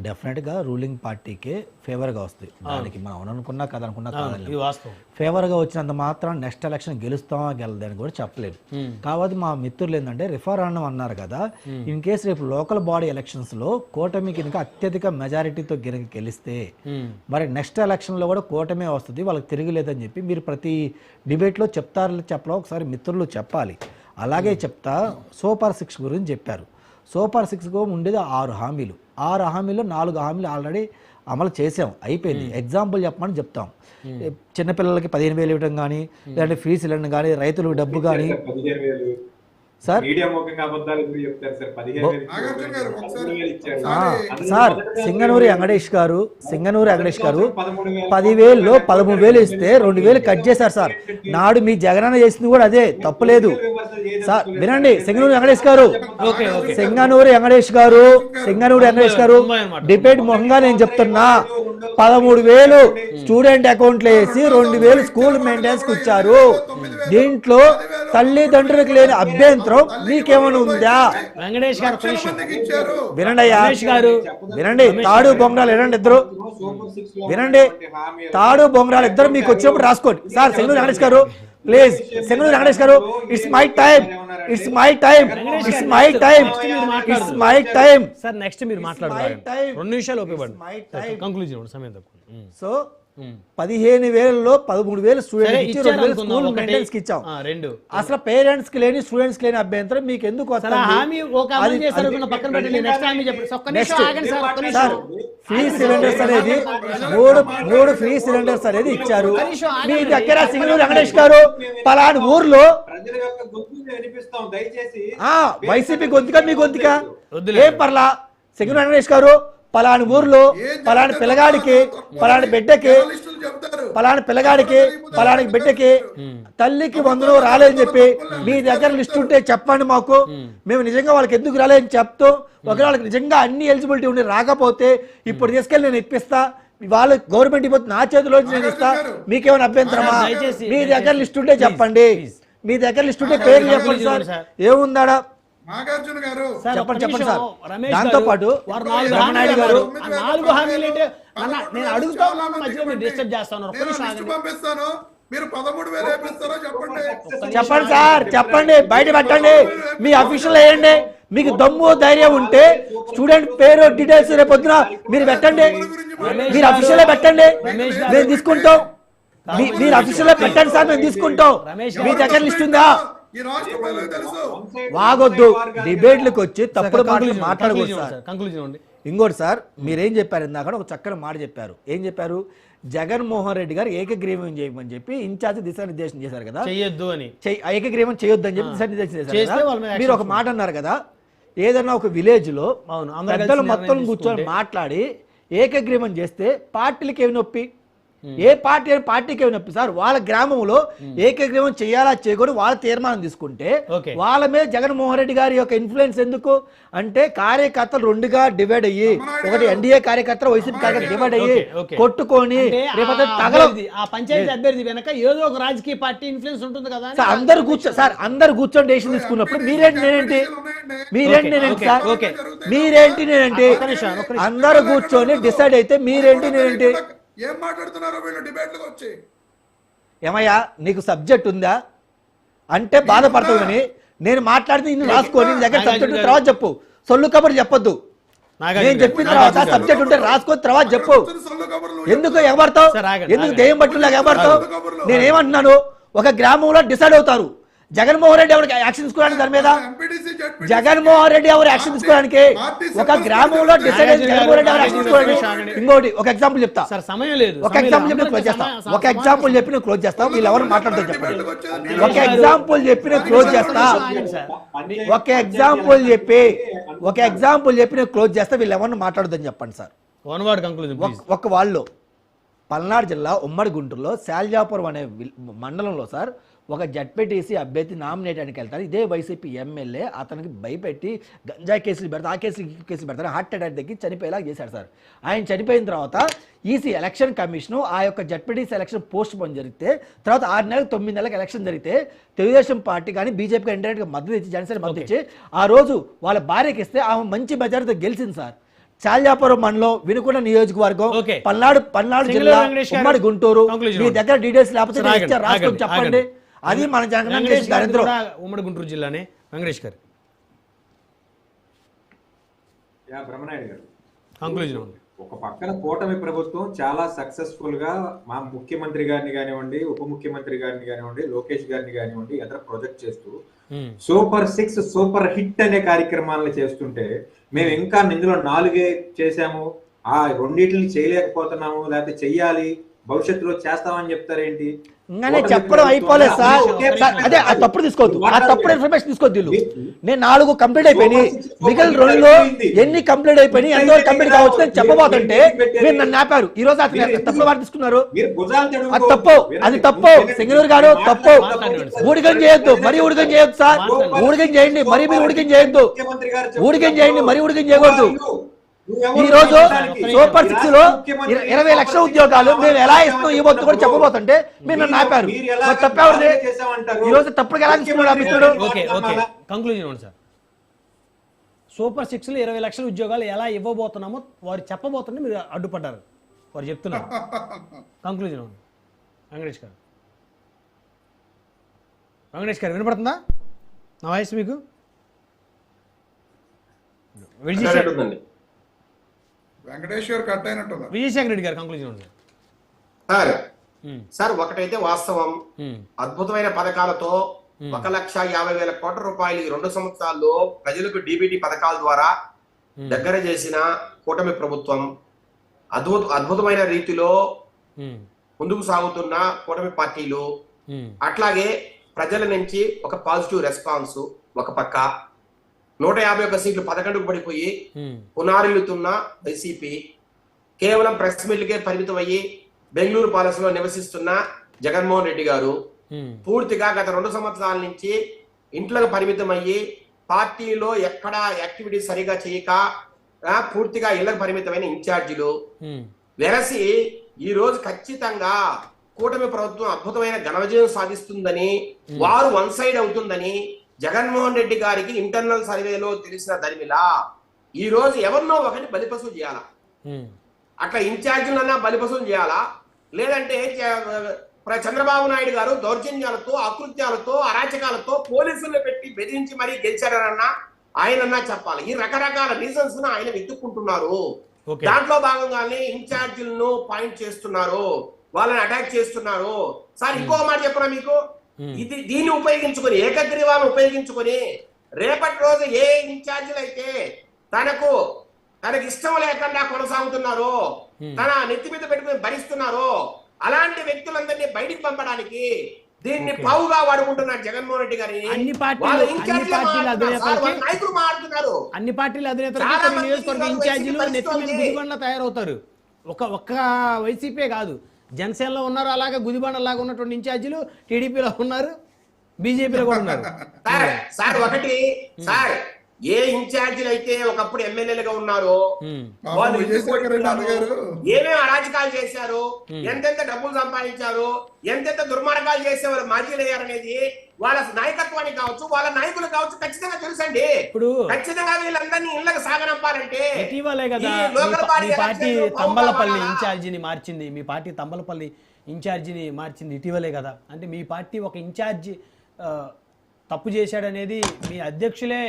డెఫినెట్ గా రూలింగ్ పార్టీకే ఫేవర్ గా వస్తాయి. దానికి మనం అనుకున్నా కదనుకున్నా కాదని ఇది వాస్తవం. ఫేవర్ గా వచ్చినంత మాత్రం నెక్స్ట్ ఎలక్షన్ గెలుస్తామా గెలదని కూడా చెప్పలేదు. కాబట్టి మా మిత్రులు ఏంటంటే రిఫరాండం అన్నారు కదా, ఇన్ కేసు రేపు లోకల్ బాడీ ఎలక్షన్స్ లో కూటమికి ఇంకా అత్యధిక మెజారిటీతో గెలిస్తే మరి నెక్స్ట్ ఎలక్షన్ లో కూడా కూటమే వస్తుంది, వాళ్ళకి తిరగలేదని చెప్పి మీరు ప్రతి డిబేట్ లో చెప్పడం ఒకసారి మిత్రులు చెప్పాలి. అలాగే చెప్తా సూపర్ 6 గురించి చెప్పారు. సూపర్ 6 ఉండేది 6 హామీలు. 6 హామీలో 4 హామీలు ఆల్రెడీ అమలు చేసాం, అయిపోయింది. ఎగ్జాంపుల్ చెప్పమని చెప్తాం. చిన్నపిల్లలకి 15,000 ఇవ్వడం కానీ, లేదంటే ఫ్రీ సిలిండర్ కానీ, రైతులకు డబ్బు కానీ. 15,000 సార్ మీడియా ముఖంగా అబద్ధాలు ఎందుకు చెప్తారు సార్? 15,000 నాగార్జున గారు ఒకసారి సార్ సింగనూరి వెంకటేష్ గారు 10,000లో 13,000 ఇస్తే 2,000 కట్ చేశారు సార్. నాడు మీ జగనన్న చేసింది కూడా అదే, తప్పులేదు సార్. వినండి, సింగనూరి వెంకటేష్ గారు డిబేట్ మొహంగా నేను చెప్తున్నా, 13,000 స్టూడెంట్ అకౌంట్లో వేసి 2,000 స్కూల్ మెయింటెనెన్స్ కు ఇచ్చారు. దీంట్లో తల్లిదండ్రులకు లేని అభ్యంతరం మీకేమైనా ఉందా? వెంకటేష్ గారు వినండి అయ్యా, వినండి. తాడు బొంగరాలు వినండి, ఇద్దరు వినండి. తాడు బొంగరాలు ఇద్దరు మీకు వచ్చినప్పుడు రాసుకోండి సార్. సింగనూరి వెంకటేష్ గారు ప్లీజ్, సింగనూరి వెంకటేష్ గారు, it's my time. Sir next మీరు మాట్లాడతారు, 2 నిమిషాలు ఉపయోగపడండి. కంక్లూజన్ సమయం తక్కువ. సో 15,000లో 13,000 స్టూడెంట్ ఇచ్చి 2,000 స్కూల్ మెయింటెనెన్స్ కి ఇచ్చాం. అసలు పేరెంట్స్ కి లేని స్టూడెంట్స్ కి లేని అభ్యంతరం మీకు ఎందుకు వస్తుంది? ఫ్రీ సిలిండర్స్ అనేది 3 ఫ్రీ సిలిండర్స్ అనేది ఇచ్చారు మీ దగ్గర. సింగనూరి వెంకటేష్ గారు పలాని ఊర్లో వైసీపీ గొంతుక మీ గొంతుక ఏం పర్లా. సింగనూరి వెంకటేష్ గారు పలాని ఊర్లో పలాని పిల్లగాడికి పలాని బిడ్డకి పలాని బిడ్డకి తల్లికి 100 రాలేదని చెప్పి మీ దగ్గర లిస్ట్ ఉంటే చెప్పండి మాకు, మేము నిజంగా వాళ్ళకి ఎందుకు రాలేదని చెప్తూ, ఒకవేళ వాళ్ళకి నిజంగా అన్ని ఎలిజిబిలిటీ ఉండి రాకపోతే ఇప్పుడు తీసుకెళ్ళి నేను ఇప్పిస్తా, వాళ్ళ గవర్నమెంట్ ఇవ్వదు, నా చేతిలో నేను ఇస్తా, మీకేమైనా అభ్యంతరమా? మీ దగ్గర లిస్ట్ ఉంటే చెప్పండి, మీ దగ్గర లిస్ట్ ఉంటే పేరు చెప్పండి సార్. ఏముందాడా నాగార్జున గారు చెప్పండి సార్. దాంతో పాటు రామనాయుడు గారు 4 హామీలు ఏంటి నేను అడుగుతా ఉన్నాను, మధ్యలో మీరు డిస్టర్బ్ చేస్తాను. పంపిస్తాను, మీరు 13,000 వేపిస్తారో చెప్పండి సార్, చెప్పండి, బయట పెట్టండి, మీ అఫీషియల్ వేయండి. మీకు దమ్ము ధైర్యం ఉంటే స్టూడెంట్ పేరు డీటెయిల్స్ రేపొద్దున మీరు పెట్టండి, మీరు అఫీషియల్ పెట్టండి, మేము తీసుకుంటాం. మీరు అఫీషియల్ పెట్టండి సార్, మేము తీసుకుంటాం. మీ దగ్గర లిస్ట్ ఉందా? వాగొద్దు, డిబేట్లకు వచ్చి తప్పుడు మాట్లాడకూడదు సార్. ఇంకోటి సార్, మీరేం చెప్పారు ఇందాక ఒక చక్కని మాట చెప్పారు. ఏం చెప్పారు? జగన్మోహన్ రెడ్డి గారు ఏకగ్రీవం చేయమని చెప్పి ఇన్ఛార్జ్ దిశానిర్దేశం చేశారు కదా, చేయొద్దు అని, ఏకగ్రీవం చేయొద్దు అని చెప్పి దిశానిర్దేశం చేశారు. మీరు ఒక మాట అన్నారు కదా, ఏదన్నా ఒక విలేజ్ లో పెద్దలు మొత్తం కూర్చొని మాట్లాడి ఏకగ్రీవం చేస్తే పార్టీలకి ఏమి నొప్పి? ఏ పార్టీకి ఏమి నొప్పి సార్? వాళ్ళ గ్రామంలో ఏకగ్రీవం చేయాలా చేయకూడదు వాళ్ళ తీర్మానం తీసుకుంటే వాళ్ళ మీద జగన్మోహన్ రెడ్డి గారి యొక్క ఇన్ఫ్లుయెన్స్ ఎందుకు? అంటే కార్యకర్తలు 2గా డివైడ్ అయ్యి, ఒకటి ఎన్డీఏ కార్యకర్తలు, వైసీపీ కార్యకర్తలు డివైడ్ అయ్యి కొట్టుకొని ఆ పంచాయతీ అభ్యర్థి వెనక ఏదో ఒక రాజకీయ పార్టీ ఇన్ఫ్లుయెన్స్ ఉంటుంది కదా. అందరు కూర్చొని డెసిషన్ తీసుకున్నప్పుడు మీరేంటి నేనేంటి సార్? మీరేంటి నేనేంటి? అందరు కూర్చొని డిసైడ్ అయితే మీరేంటి నేనేంటి? ఏం మాట్లాడుతున్నారో వీళ్ళు డిబేట్లకు వచ్చి. ఏమయ్యా నీకు సబ్జెక్ట్ ఉందా అంటే బాధపడతావు, కానీ నేను మాట్లాడితే ఇన్ని రాసుకోని దగ్గర సబ్జెక్ట్ తర్వాత చెప్పు, సొల్లు కబుర్లు చెప్పొద్దు. నేను చెప్పిన తర్వాత సబ్జెక్ట్ ఉంటే రాసుకొని తర్వాత చెప్పు. ఎందుకు ఎగబడతావు? ఎందుకు దెయ్యం పట్టులాగా ఎగబడతావు? నేనేమంటున్నాను, ఒక గ్రామంలో డిసైడ్ అవుతారు. జగన్మోహన్ రెడ్డి ఎవరికి యాక్షన్ తీసుకోవడానికి, దాని మీద జగన్మోహన్ రెడ్డి ఎవరు యాక్షన్ తీసుకోవడానికి, ఒక గ్రామంలో డిసైడ్ అయితే జగన్మోహన్ రెడ్డి ఎవరు యాక్షన్ తీసుకోవడానికి. ఇంకోటి ఒక ఎగ్జాంపుల్ చెప్తా, ఒక ఎగ్జాంపుల్ చెప్పి క్లోజ్ చేస్తా. క్లోజ్ చేస్తా. వీళ్ళు ఎవరు మాట్లాడుతూ చెప్పండి. ఒక ఎగ్జాంపుల్ చెప్పి క్లోజ్ చేస్తా. ఒక ఎగ్జాంపుల్ చెప్పి క్లోజ్ చేస్తా. వీళ్ళు ఎవరిని మాట్లాడుతుందని చెప్పండి సార్. ఒక వాళ్ళు పల్నాడు జిల్లా ఉమ్మడి గుంటూరులో శాల్జాపురం అనే మండలంలో సార్ ఒక జడ్పీటీసీ అభ్యర్థి నామినేటానికి వెళ్తారు, ఇదే వైసీపీ ఎమ్మెల్యే అతనికి భయపెట్టి గంజా కేసులు పెడతారు, ఆ కేసులు ఈ కేసులు పెడతారు, హార్ట్ అటాక్ దగ్గర చనిపోయేలా చేశాడు సార్. ఆయన చనిపోయిన తర్వాత ఈసీ ఎలక్షన్ కమిషను ఆ యొక్క జడ్పీటీసీ ఎలక్షన్ పోస్ట్ పోన్ జరిగితే తర్వాత 6 నెలలకు 9 నెలలకు ఎలక్షన్ జరిగితే తెలుగుదేశం పార్టీ కానీ బీజేపీకి ఇండైరెక్ట్గా మద్దతు ఇచ్చి జనసేన మద్దతు ఇచ్చి ఆ రోజు వాళ్ళ భార్యకి ఇస్తే ఆమె మంచి మెజారిటీతో గెలిచింది సార్. చాల్యాపురం మండలం వినుకొండ నియోజకవర్గం Okay. పల్నాడు సింగిల్ జిల్లా వెంకటేష్ గారు, ఉమ్మడి గుంటూరు. conclusion మీ దగ్గర డీటెయిల్స్ లేకపోతే నేను ఆగండి, ఇచ్చా, రాసుకొని ఆగండి, చెప్పండి. అది మన జగన్ వెంకటేష్ గారిది దరిద్రం. కూడా ఉమ్మడి గుంటూరు జిల్లానే. వెంకటేష్ గారు బ్రహ్మనాయుడు గారు, కంక్లూజన్ ఉంది. ఒక పక్కన కూటమి ప్రభుత్వం చాలా సక్సెస్ఫుల్ గా మా ముఖ్యమంత్రి గారిని కానివ్వండి, ఉప ముఖ్యమంత్రి గారిని కానివ్వండి, లోకేష్ గారిని కానివ్వండి ఎదురు ప్రొజెక్ట్ చేస్తూ సూపర్ 6 సూపర్ హిట్ అనే కార్యక్రమాలను చేస్తుంటే మేము ఇంకా ఇందులో 4 చేసాము, ఆ రెండింటిని చేయలేకపోతున్నాము, లేకపోతే చెయ్యాలి, భవిష్యత్తులో చేస్తామని చెప్తారేంటి? ఇంకానే చెప్పడం అయిపోలేదు సార్. అదే ఆ తప్పుడు తీసుకోవద్దు, ఆ తప్పుడు ఇన్ఫర్మేషన్ తీసుకోవద్దు. నేను 4 కంప్లీట్ అయిపోయినాయి, మిగిలిన 2 ఎన్ని కంప్లీట్ అయిపోయినాయి, ఎంతో కంప్లీట్ కావచ్చు నేను చెప్పబోతుంటే మీరు నన్ను ఆపారు. ఈ రోజు అతను తప్పుడు వారు తీసుకున్నారు, అది తప్పు, అది తప్పు. సింగనూరు గారు తప్పు. ఊడిగం చేయొద్దు, మరీ ఊడిగం చేయొద్దు సార్. ఊడిగం చేయండి, మరీ మీరు ఊడిగం చేయొద్దు. ఊడిగం చేయండి, మరీ ఊడిగం చేయకూడదు. ఈ రోజు సూపర్ 6 లో 20 లక్షల ఉద్యోగాలు మేము ఎలా ఇస్తాం ఈ వద్దు కూడా చెప్పబోతుంటే మీరు నన్ను ఆపారు. తప్పేవారు ఈ రోజు తప్పుడుగా ఎలా తీసుకున్నాడు? ఓకే ఓకే కంక్లూజన్ ఉంది సార్. సూపర్ 6 లో 20 లక్షల ఉద్యోగాలు ఎలా ఇవ్వబోతున్నామో వారు చెప్పబోతుంటే మీరు అడ్డుపడ్డారు, వారు చెప్తున్నారు. కంక్లూజన్ ఉంది. వెంకటేష్ గారు, వెంకటేష్ గారు వినపడుతుందా నా వాయిస్ మీకు? వెంకటేశ్వర్ కట్ అయినట్టున్నారు. విజయశేఖర రెడ్డి గారు కంక్లూజన్ ఉంది. సార్ ఒకటైతే వాస్తవం, అద్భుతమైన పథకాలతో 1,50,000 కోట్ల రూపాయలు ఈ 2 సంవత్సరాల్లో ప్రజలకు డీబీటీ పథకాల ద్వారా దగ్గర చేసిన కూటమి ప్రభుత్వం, అద్భుతమైన రీతిలో ముందుకు సాగుతున్న కూటమి పార్టీలు, అట్లాగే ప్రజల నుంచి ఒక పాజిటివ్ రెస్పాన్స్. ఒక పక్క 151 సీట్లు 11కు పడిపోయి పునారిల్లుతున్న వైసీపీ, కేవలం ప్రెస్ మీట్లకే పరిమితం అయ్యి బెంగళూరు పాలస్ లో నివసిస్తున్న జగన్మోహన్ రెడ్డి గారు పూర్తిగా గత 2 సంవత్సరాల నుంచి ఇంట్లోకి పరిమితం అయ్యి పార్టీలో ఎక్కడా యాక్టివిటీ సరిగా చేయక పూర్తిగా ఇళ్లకు పరిమితమైన ఇన్ఛార్జీలు వెరసి ఈ రోజు ఖచ్చితంగా కూటమి ప్రభుత్వం అద్భుతమైన ఘన విజయం సాధిస్తుందని, వారు వన్ సైడ్ అవుతుందని జగన్మోహన్ రెడ్డి గారికి ఇంటర్నల్ సర్వేలో తెలిసిన దరిమిలా ఈ రోజు ఎవరినో ఒకటి బలిపశువు చేయాలా, అట్లా ఇన్ఛార్జీలన్నా బలిపశువు చేయాలా, లేదంటే చంద్రబాబు నాయుడు గారు దౌర్జన్యాలతో, అకృత్యాలతో, అరాచకాలతో పోలీసులను పెట్టి బెదిరించి మరీ గెలిచారన్నా ఆయనన్నా చెప్పాలి. ఈ రకరకాల రీజన్స్ ఆయన వెతుక్కుంటున్నారు. దాంట్లో భాగంగానే ఇన్ఛార్జీలను పాయింట్ చేస్తున్నారు, వాళ్ళని అటాక్ చేస్తున్నారు. సార్ ఇంకో మాట చెప్పరా మీకు, దీన్ని ఉపయోగించుకొని, ఏకగ్రీవాలను ఉపయోగించుకొని రేపటి రోజు ఏ ఇన్ఛార్జీలు అయితే తనకు ఇష్టం లేకుండా కొనసాగుతున్నారో, తన నెత్తి మీద పెట్టుకుని భరిస్తున్నారో అలాంటి వ్యక్తులందరినీ బయటికి పంపడానికి దీన్ని పావుగా వాడుకుంటున్నారు జగన్మోహన్ రెడ్డి గారిని. అన్ని పార్టీల నియోజకవర్గ ఇన్ఛార్జీలు నెత్తి మీద గుదిబండ్ల తయారవుతారు. ఒక్క వైసీపీ కాదు, జనసేనలో ఉన్నారు, అలాగే గుదిబండలాగా ఉన్నటువంటి ఇన్ఛార్జీలు టీడీపీలో ఉన్నారు, బీజేపీలో కూడా ఉన్నారు. సార్ ఒకటి సార్, ఏ ఇన్ఛార్జీలు అయితే ఒకప్పుడు ఎమ్మెల్యేలుగా ఉన్నారో వాళ్ళు ఏమేమి అరాజకాలు చేశారు, ఎంతెంత డబ్బులు సంపాదించారు, ఎంతెంత దుర్మార్గాలు చేసేవారు మాజీలయ్యారనేది వాళ్ళ నాయకత్వానికి కావచ్చు, వాళ్ళ నాయకులు కావచ్చు ఖచ్చితంగా తెలుసండి. ఇప్పుడు ఖచ్చితంగా వీళ్ళందరినీ ఇళ్ళకి సాగనంపాలంటే ఇటీవలే కదా మీ పార్టీ తంబలపల్లి ఇన్ఛార్జిని మార్చింది, మీ పార్టీ తంబలపల్లి ఇన్ఛార్జిని మార్చింది ఇటీవలే కదా. అంటే మీ పార్టీ ఒక ఇన్ఛార్జి తప్పు చేశాడనేది మీ అధ్యక్షులే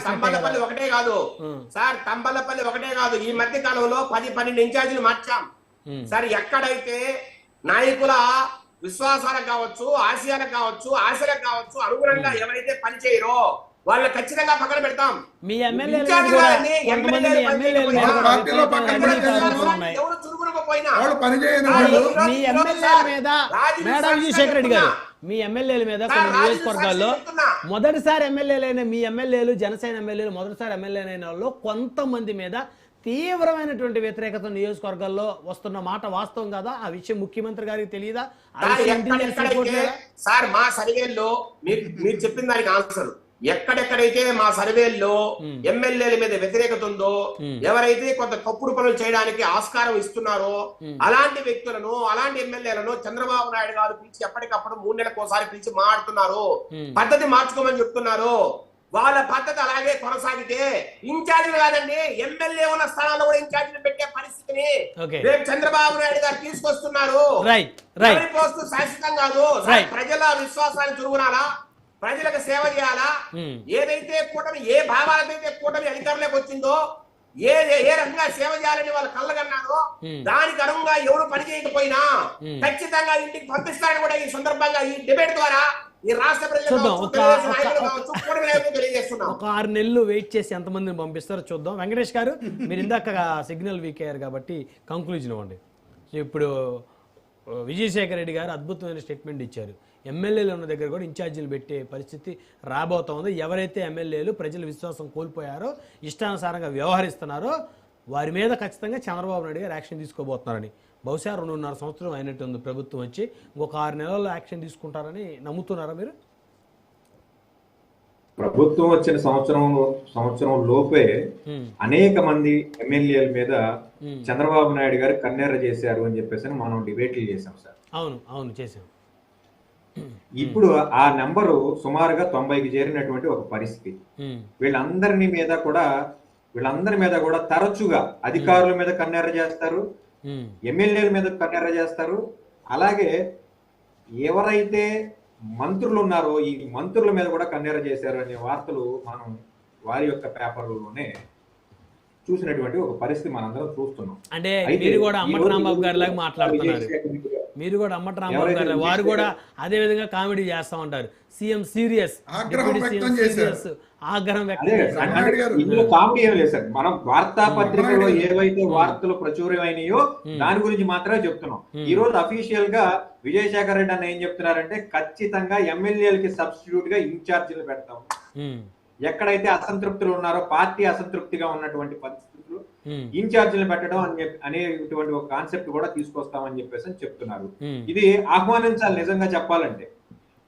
తంబలపల్లి ఒకటే కాదు సార్, తంబలపల్లి ఒకటే కాదు, ఈ మధ్య కాలంలో 10-12 ఇన్ఛార్జీలు మార్చాం సార్. ఎక్కడైతే నాయకుల విశ్వాసాలకు కావచ్చు, ఆశయాలకు కావచ్చు, ఆశలకు కావచ్చు అనుగుణంగా ఎవరైతే పనిచేయరో వాళ్ళని ఖచ్చితంగా పక్కన పెడతాం. మీ ఎమ్మెల్యే మీద కొన్ని నియోజకవర్గాల్లో మొదటిసారి ఎమ్మెల్యేలైన మీ ఎమ్మెల్యేలు, జనసేన ఎమ్మెల్యేలు మొదటిసారి ఎమ్మెల్యేలైన వాళ్ళు కొంతమంది మీద తీవ్రమైనటువంటి వ్యతిరేకత నియోజకవర్గాల్లో వస్తున్న మాట వాస్తవం కదా? ఆ విషయం ముఖ్యమంత్రి గారికి తెలియదా? ఆ విషయం ఇంటెలిజెన్స్ రిపోర్ట్ లేదా? సార్ మా సర్వేల్లో మీరు చెప్పిన దానికి ఆన్సర్, ఎక్కడెక్కడైతే మా సర్వేల్లో ఎమ్మెల్యేల మీద వ్యతిరేకత ఉందో, ఎవరైతే కొంత తప్పుడు పనులు చేయడానికి ఆస్కారం ఇస్తున్నారో అలాంటి వ్యక్తులను, అలాంటి ఎమ్మెల్యేలను చంద్రబాబు నాయుడు గారు పిలిచి ఎప్పటికప్పుడు 3 నెలలకు ఒకసారి పిలిచి మాట్లాడుతున్నారు, పద్ధతి మార్చుకోమని చెప్తున్నారు. వాళ్ళ పద్ధతి అలాగే కొనసాగితే ఇన్ఛార్జీలు కాదండి, ఎమ్మెల్యే ఉన్న స్థానాల్లో కూడా ఇన్ఛార్జీలు పెట్టే పరిస్థితిని రేపు చంద్రబాబు నాయుడు గారు తీసుకొస్తున్నారు. ఎవరి పోస్టు శాశ్వతం కాదు. ప్రజల విశ్వాసాన్ని చురుగునాలా, ప్రజలకు సేవ చేయాలా, ఏదైతే కూటమి, ఏ భావాలైతే కూటమి అధికారంలోకి వచ్చిందో, ఏ రకంగా సేవ చేయాలని వాళ్ళు కళ్ళగన్నారో దానికి అనుగుణంగా ఎవరు పని చేయకపోయినా ఖచ్చితంగా ఇంటికి పంపిస్తారని కూడా ఈ సందర్భంగా ఈ డిబేట్ ద్వారా ఈ రాష్ట్ర ప్రజలు తెలియజేస్తున్నాం. ఒక 6 నెలలు వెయిట్ చేసి ఎంతమందిని పంపిస్తారో చూద్దాం. వెంకటేష్ గారు, మీరు ఇందాక సిగ్నల్ వీక్ అయ్యారు కాబట్టి కంక్లూజన్ ఇవ్వండి. ఇప్పుడు విజయశేఖర్ రెడ్డి గారు అద్భుతమైన స్టేట్మెంట్ ఇచ్చారు. ఎమ్మెల్యేలు ఉన్న దగ్గర కూడా ఇన్ఛార్జీలు పెట్టే పరిస్థితి రాబోతోంది. ఎవరైతే ఎమ్మెల్యేలు ప్రజల విశ్వాసం కోల్పోయారో, ఇష్టానుసారంగా వ్యవహరిస్తున్నారో వారి మీద ఖచ్చితంగా చంద్రబాబు నాయుడు గారు యాక్షన్ తీసుకోబోతున్నారని. బహుశా 2.5 సంవత్సరం అయినట్టుంది ప్రభుత్వం వచ్చి, ఇంకొక 6 నెలల్లో యాక్షన్ తీసుకుంటారని నమ్ముతున్నారా మీరు? ప్రభుత్వం వచ్చిన సంవత్సరం లోపే అనేక మంది ఎమ్మెల్యేల మీద చంద్రబాబు నాయుడు గారు కన్నెర్ర చేశారు అని చెప్పేసి మనం డిబేట్లు చేశాం సార్. అవును చేశాం. ఇప్పుడు ఆ నెంబరు సుమారుగా 90కి చేరినటువంటి ఒక పరిస్థితి. వీళ్ళందరి మీద కూడా తరచుగా అధికారుల మీద కన్నెర్ర చేస్తారు, ఎమ్మెల్యేల మీద కన్నెర్ర చేస్తారు. అలాగే ఎవరైతే మంత్రులు ఉన్నారో ఈ మంత్రుల మీద కూడా కన్నెర్ర చేశారు అనే వార్తలు మనం వారి యొక్క పేపర్లోనే చూసినటువంటి ఒక పరిస్థితి మనందరం చూస్తున్నాం. అంటే మీరు కూడా అమ్మటి రాంబాబు గారి లాగా మాట్లాడుతున్నారు. మీరు కూడా అమ్మటి రాంబాబు గారు, వారు కూడా అదే విధంగా కామెడీ చేస్తా ఉంటారు. సీఎం సీరియస్, ఆగ్రహం వ్యక్తం చేశారు. ఇందులో కామెడీ ఏం లేదు సార్. మనం వార్తాపత్రికలో ఏవైతే వార్తలు ప్రచురమైనాయో దాని గురించి మాత్రమే చెప్తున్నాం. ఈ రోజు అఫీషియల్ గా విజయశేఖర్ రెడ్డి అన్న ఏం చెప్తున్నారంటే, ఖచ్చితంగా ఎమ్మెల్యేలకి సబ్స్టిట్యూట్ గా ఇన్ఛార్జీలు పెడతాం. ఎక్కడైతే అసంతృప్తులు ఉన్నారో, పార్టీ అసంతృప్తిగా ఉన్నటువంటి పరిస్థితులు ఇన్ఛార్జీలు పెట్టడం అనేటువంటి ఒక కాన్సెప్ట్ కూడా తీసుకొస్తామని చెప్పేసి చెప్తున్నారు. ఇది ఆహ్వానించాలి. నిజంగా చెప్పాలంటే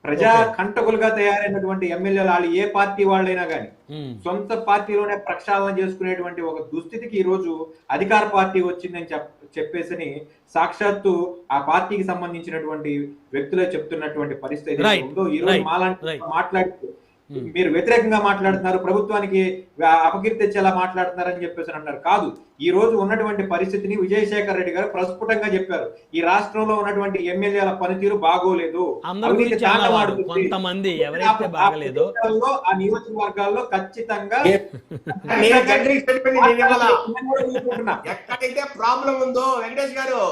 ప్రజా కంటకులుగా తయారైనటువంటి ఎమ్మెల్యేలు, వాళ్ళు ఏ పార్టీ వాళ్ళైనా కానీ సొంత పార్టీలోనే ప్రక్షాళన చేసుకునేటువంటి ఒక దుస్థితికి ఈ రోజు అధికార పార్టీ వచ్చిందని చెప్పేసి సాక్షాత్తు ఆ పార్టీకి సంబంధించినటువంటి వ్యక్తులే చెప్తున్నటువంటి పరిస్థితి ఉందో. ఈ రోజు మాలాంటి మాట్లాడుతూ మీరు వ్యతిరేకంగా మాట్లాడుతున్నారు, ప్రభుత్వానికి అపకీర్తి తెచ్చేలా మాట్లాడుతున్నారని చెప్పేసి అంటారు. కాదు, ఈ రోజు ఉన్నటువంటి పరిస్థితిని విజయశేఖర్ రెడ్డి గారు ప్రస్ఫుటంగా చెప్పారు. ఈ రాష్ట్రంలో ఉన్నటువంటి ఎమ్మెల్యేల పనితీరు బాగోలేదు, కొంతమంది ఎవరైతే బాగలేదో ఆ నియోజకవర్గాల్లో ఖచ్చితంగా ఎక్కడైతే ప్రాబ్లం ఉందో వెంకటేష్ గారు,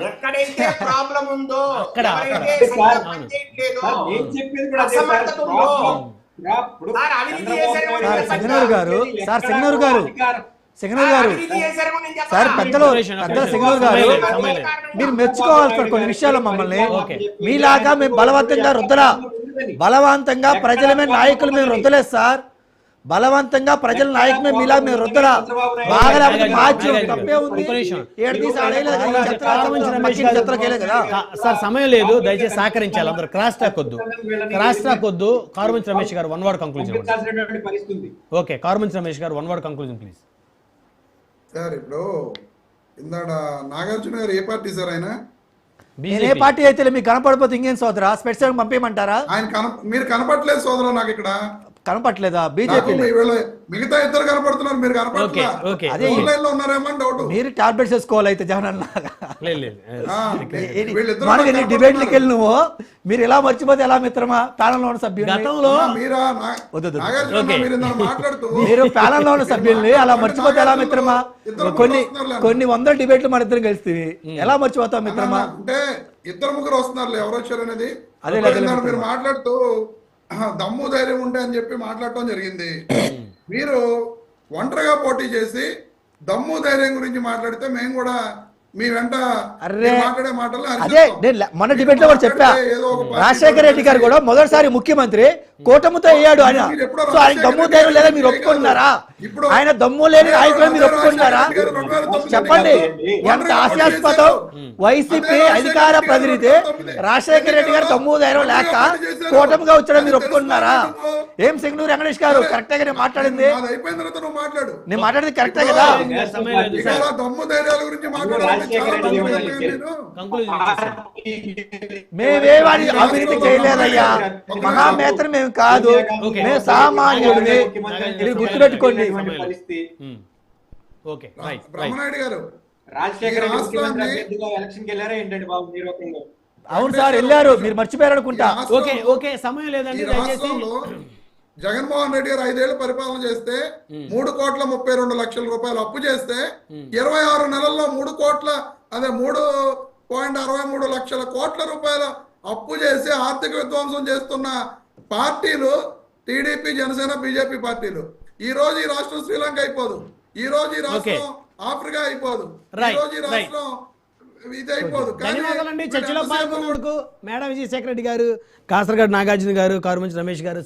ఎక్కడైతే ప్రాబ్లం ఉందో, సింగనూరు గారు సార్, పెద్దలు సింగనూరు గారు, మీరు మెచ్చుకోవాలి సార్ కొన్ని విషయాలు. మమ్మల్ని మీలాగా మేము బలవంతంగా రుద్దలా, బలవంతంగా ప్రజల మీద నాయకులు మేము రుద్దలేదు సార్. బలవంతంగా ప్రజల నాయకులు మీలా మేము రుద్దరా, బాగా తప్పే ఉంది. సార్ సమయం లేదు, దయచేసి సహకరించాలి అందరూ. క్రాస్ టాక్ వద్దు. కారుమంచి రమేష్ గారు 1 word conclusion. Okay, Karumanchi Ramesh గారు 1 వర్డ్ కంక్లూజన్ ప్లీజ్. సార్, ఇప్పుడు ఇందాడ నాగార్జున గారు ఏ పార్టీ సార్? ఆయన ఏ పార్టీ అయితే మీకు కనపడిపోతే ఇంకేం సోదరా, స్పెట్స్ పంపించమంటారా? ఆయన మీరు కనపడలేదు సోదరా నాకు ఇక్కడ. కనపట్లేదా? బీజేపీ మిగతా ఇద్దరు కనపడుతున్నారు, మీరు కనపడలేదు. ఉన్నారేమో డౌట్. మీరు టాబ్లెట్స్ వేసుకోవాలి అయితే జగన్ డిబేట్లకి వెళ్ళి నువ్వు మీరు ఎలా మర్చిపోతే ఎలా మిత్రమా? ప్యానల్లో ఉన్న సభ్యులు మీరు ప్యానల్లో ఉన్న సభ్యుల్ని అలా మర్చిపోతే ఎలా మిత్రమా? కొన్ని వందల డిబేట్లు మన ఇద్దరం కలిసి ఎలా మర్చిపోతాం మిత్రమా? అంటే 2-3 వస్తున్నారు, ఎవరు వచ్చారు అనేది. అదే మీరు మాట్లాడుతూ దమ్ము ధైర్యం ఉంటే అని చెప్పి మాట్లాడటం జరిగింది. మీరు ఒంటరిగా పోటీ చేసి దమ్ము ధైర్యం గురించి మాట్లాడితే మేము కూడా మీ వెంట అర్రే. మీరు మాట్లాడే మాటలు అదే నేను మన డిబేట్ లో కూడా చెప్పా, రాజశేఖర రెడ్డి గారు కూడా మొదటిసారి ముఖ్యమంత్రి కూటమితో అయ్యాడు ఆయన. సో ఆయన దమ్ము ధైర్యం లేదా మీరు ఒప్పుకుంటున్నారా? ఆయన దమ్ము లేని నాయకులు మీరు ఒప్పుకుంటున్నారా? చెప్పండి. ఎంత హాస్యాస్పదం. వైసీపీ అధికార ప్రతినిధి రాజశేఖర రెడ్డి గారు దమ్ము ధైర్యం లేక కూటమిగా వచ్చాడని మీరు ఒప్పుకుంటున్నారా? ఏం సింగనూరు వెంకటేష్ గారు కరెక్టే గా నేను మాట్లాడింది? అది అయిపోయిన తర్వాత నువ్వు మాట్లాడు. నేను మాట్లాడింది కరెక్టే కదా? సమయం లేదు సార్. ఇలా దమ్ము ధైర్యాల గురించి మాట్లాడాలంటే చాలా మంది నేను కంక్లూజన్ ఇచ్చేసారు. మేమేమని అభివృద్ధి చేయలేదయ్యా, మహామేత్రం మేము కాదు, మేము సామాన్యుడిని. ఇది గుర్తుపెట్టుకోండి. పరిస్థితి ఓకే రైట్ రైట్. బ్రహ్మనాయుడు గారు రాజశేఖర రెడ్డి ఈ ముఖ్యమంత్రి రాష్ట్రాన్ని- అభ్యర్థిగా ఎలక్షన్కి వెళ్ళారా ఏంటండి బాబు మీరు ఒకళ్ళు? అవును సార్ వెళ్ళారు, మీరు మర్చిపోయారు అనుకుంటా. ఓకే ఓకే సమయం ఈ లేదండి దయచేసి. రాష్ట్రంలో జగన్మోహన్ రెడ్డి గారు 5 ఏళ్లు పరిపాలన చేస్తే 3,32,00,000 అప్పు చేస్తే 26 నెలల్లో 3,63 లక్షల కోట్ల రూపాయల అప్పు చేసి ఆర్థిక విధ్వంసం చేస్తున్న పార్టీలు టీడీపీ, జనసేన, బీజేపీ పార్టీలు. ఈ రోజు ఈ రాష్ట్రం శ్రీలంక అయిపోదు, ఈ రోజు ఈ రాష్ట్రం ఆఫ్రికా అయిపోదు, ఈ Right, రోజు ఈ రాష్ట్రం ఇది అయిపోదు. కానీ ధన్యవాదాలండి. చర్చలో వీళ్ళు ఎంతసేపు పాల్గొన్నందుకు మేడం విజయశేఖర రెడ్డి గారు, కాసరగడ్డ నాగార్జున గారు, కారుమంచి రమేష్ గారు,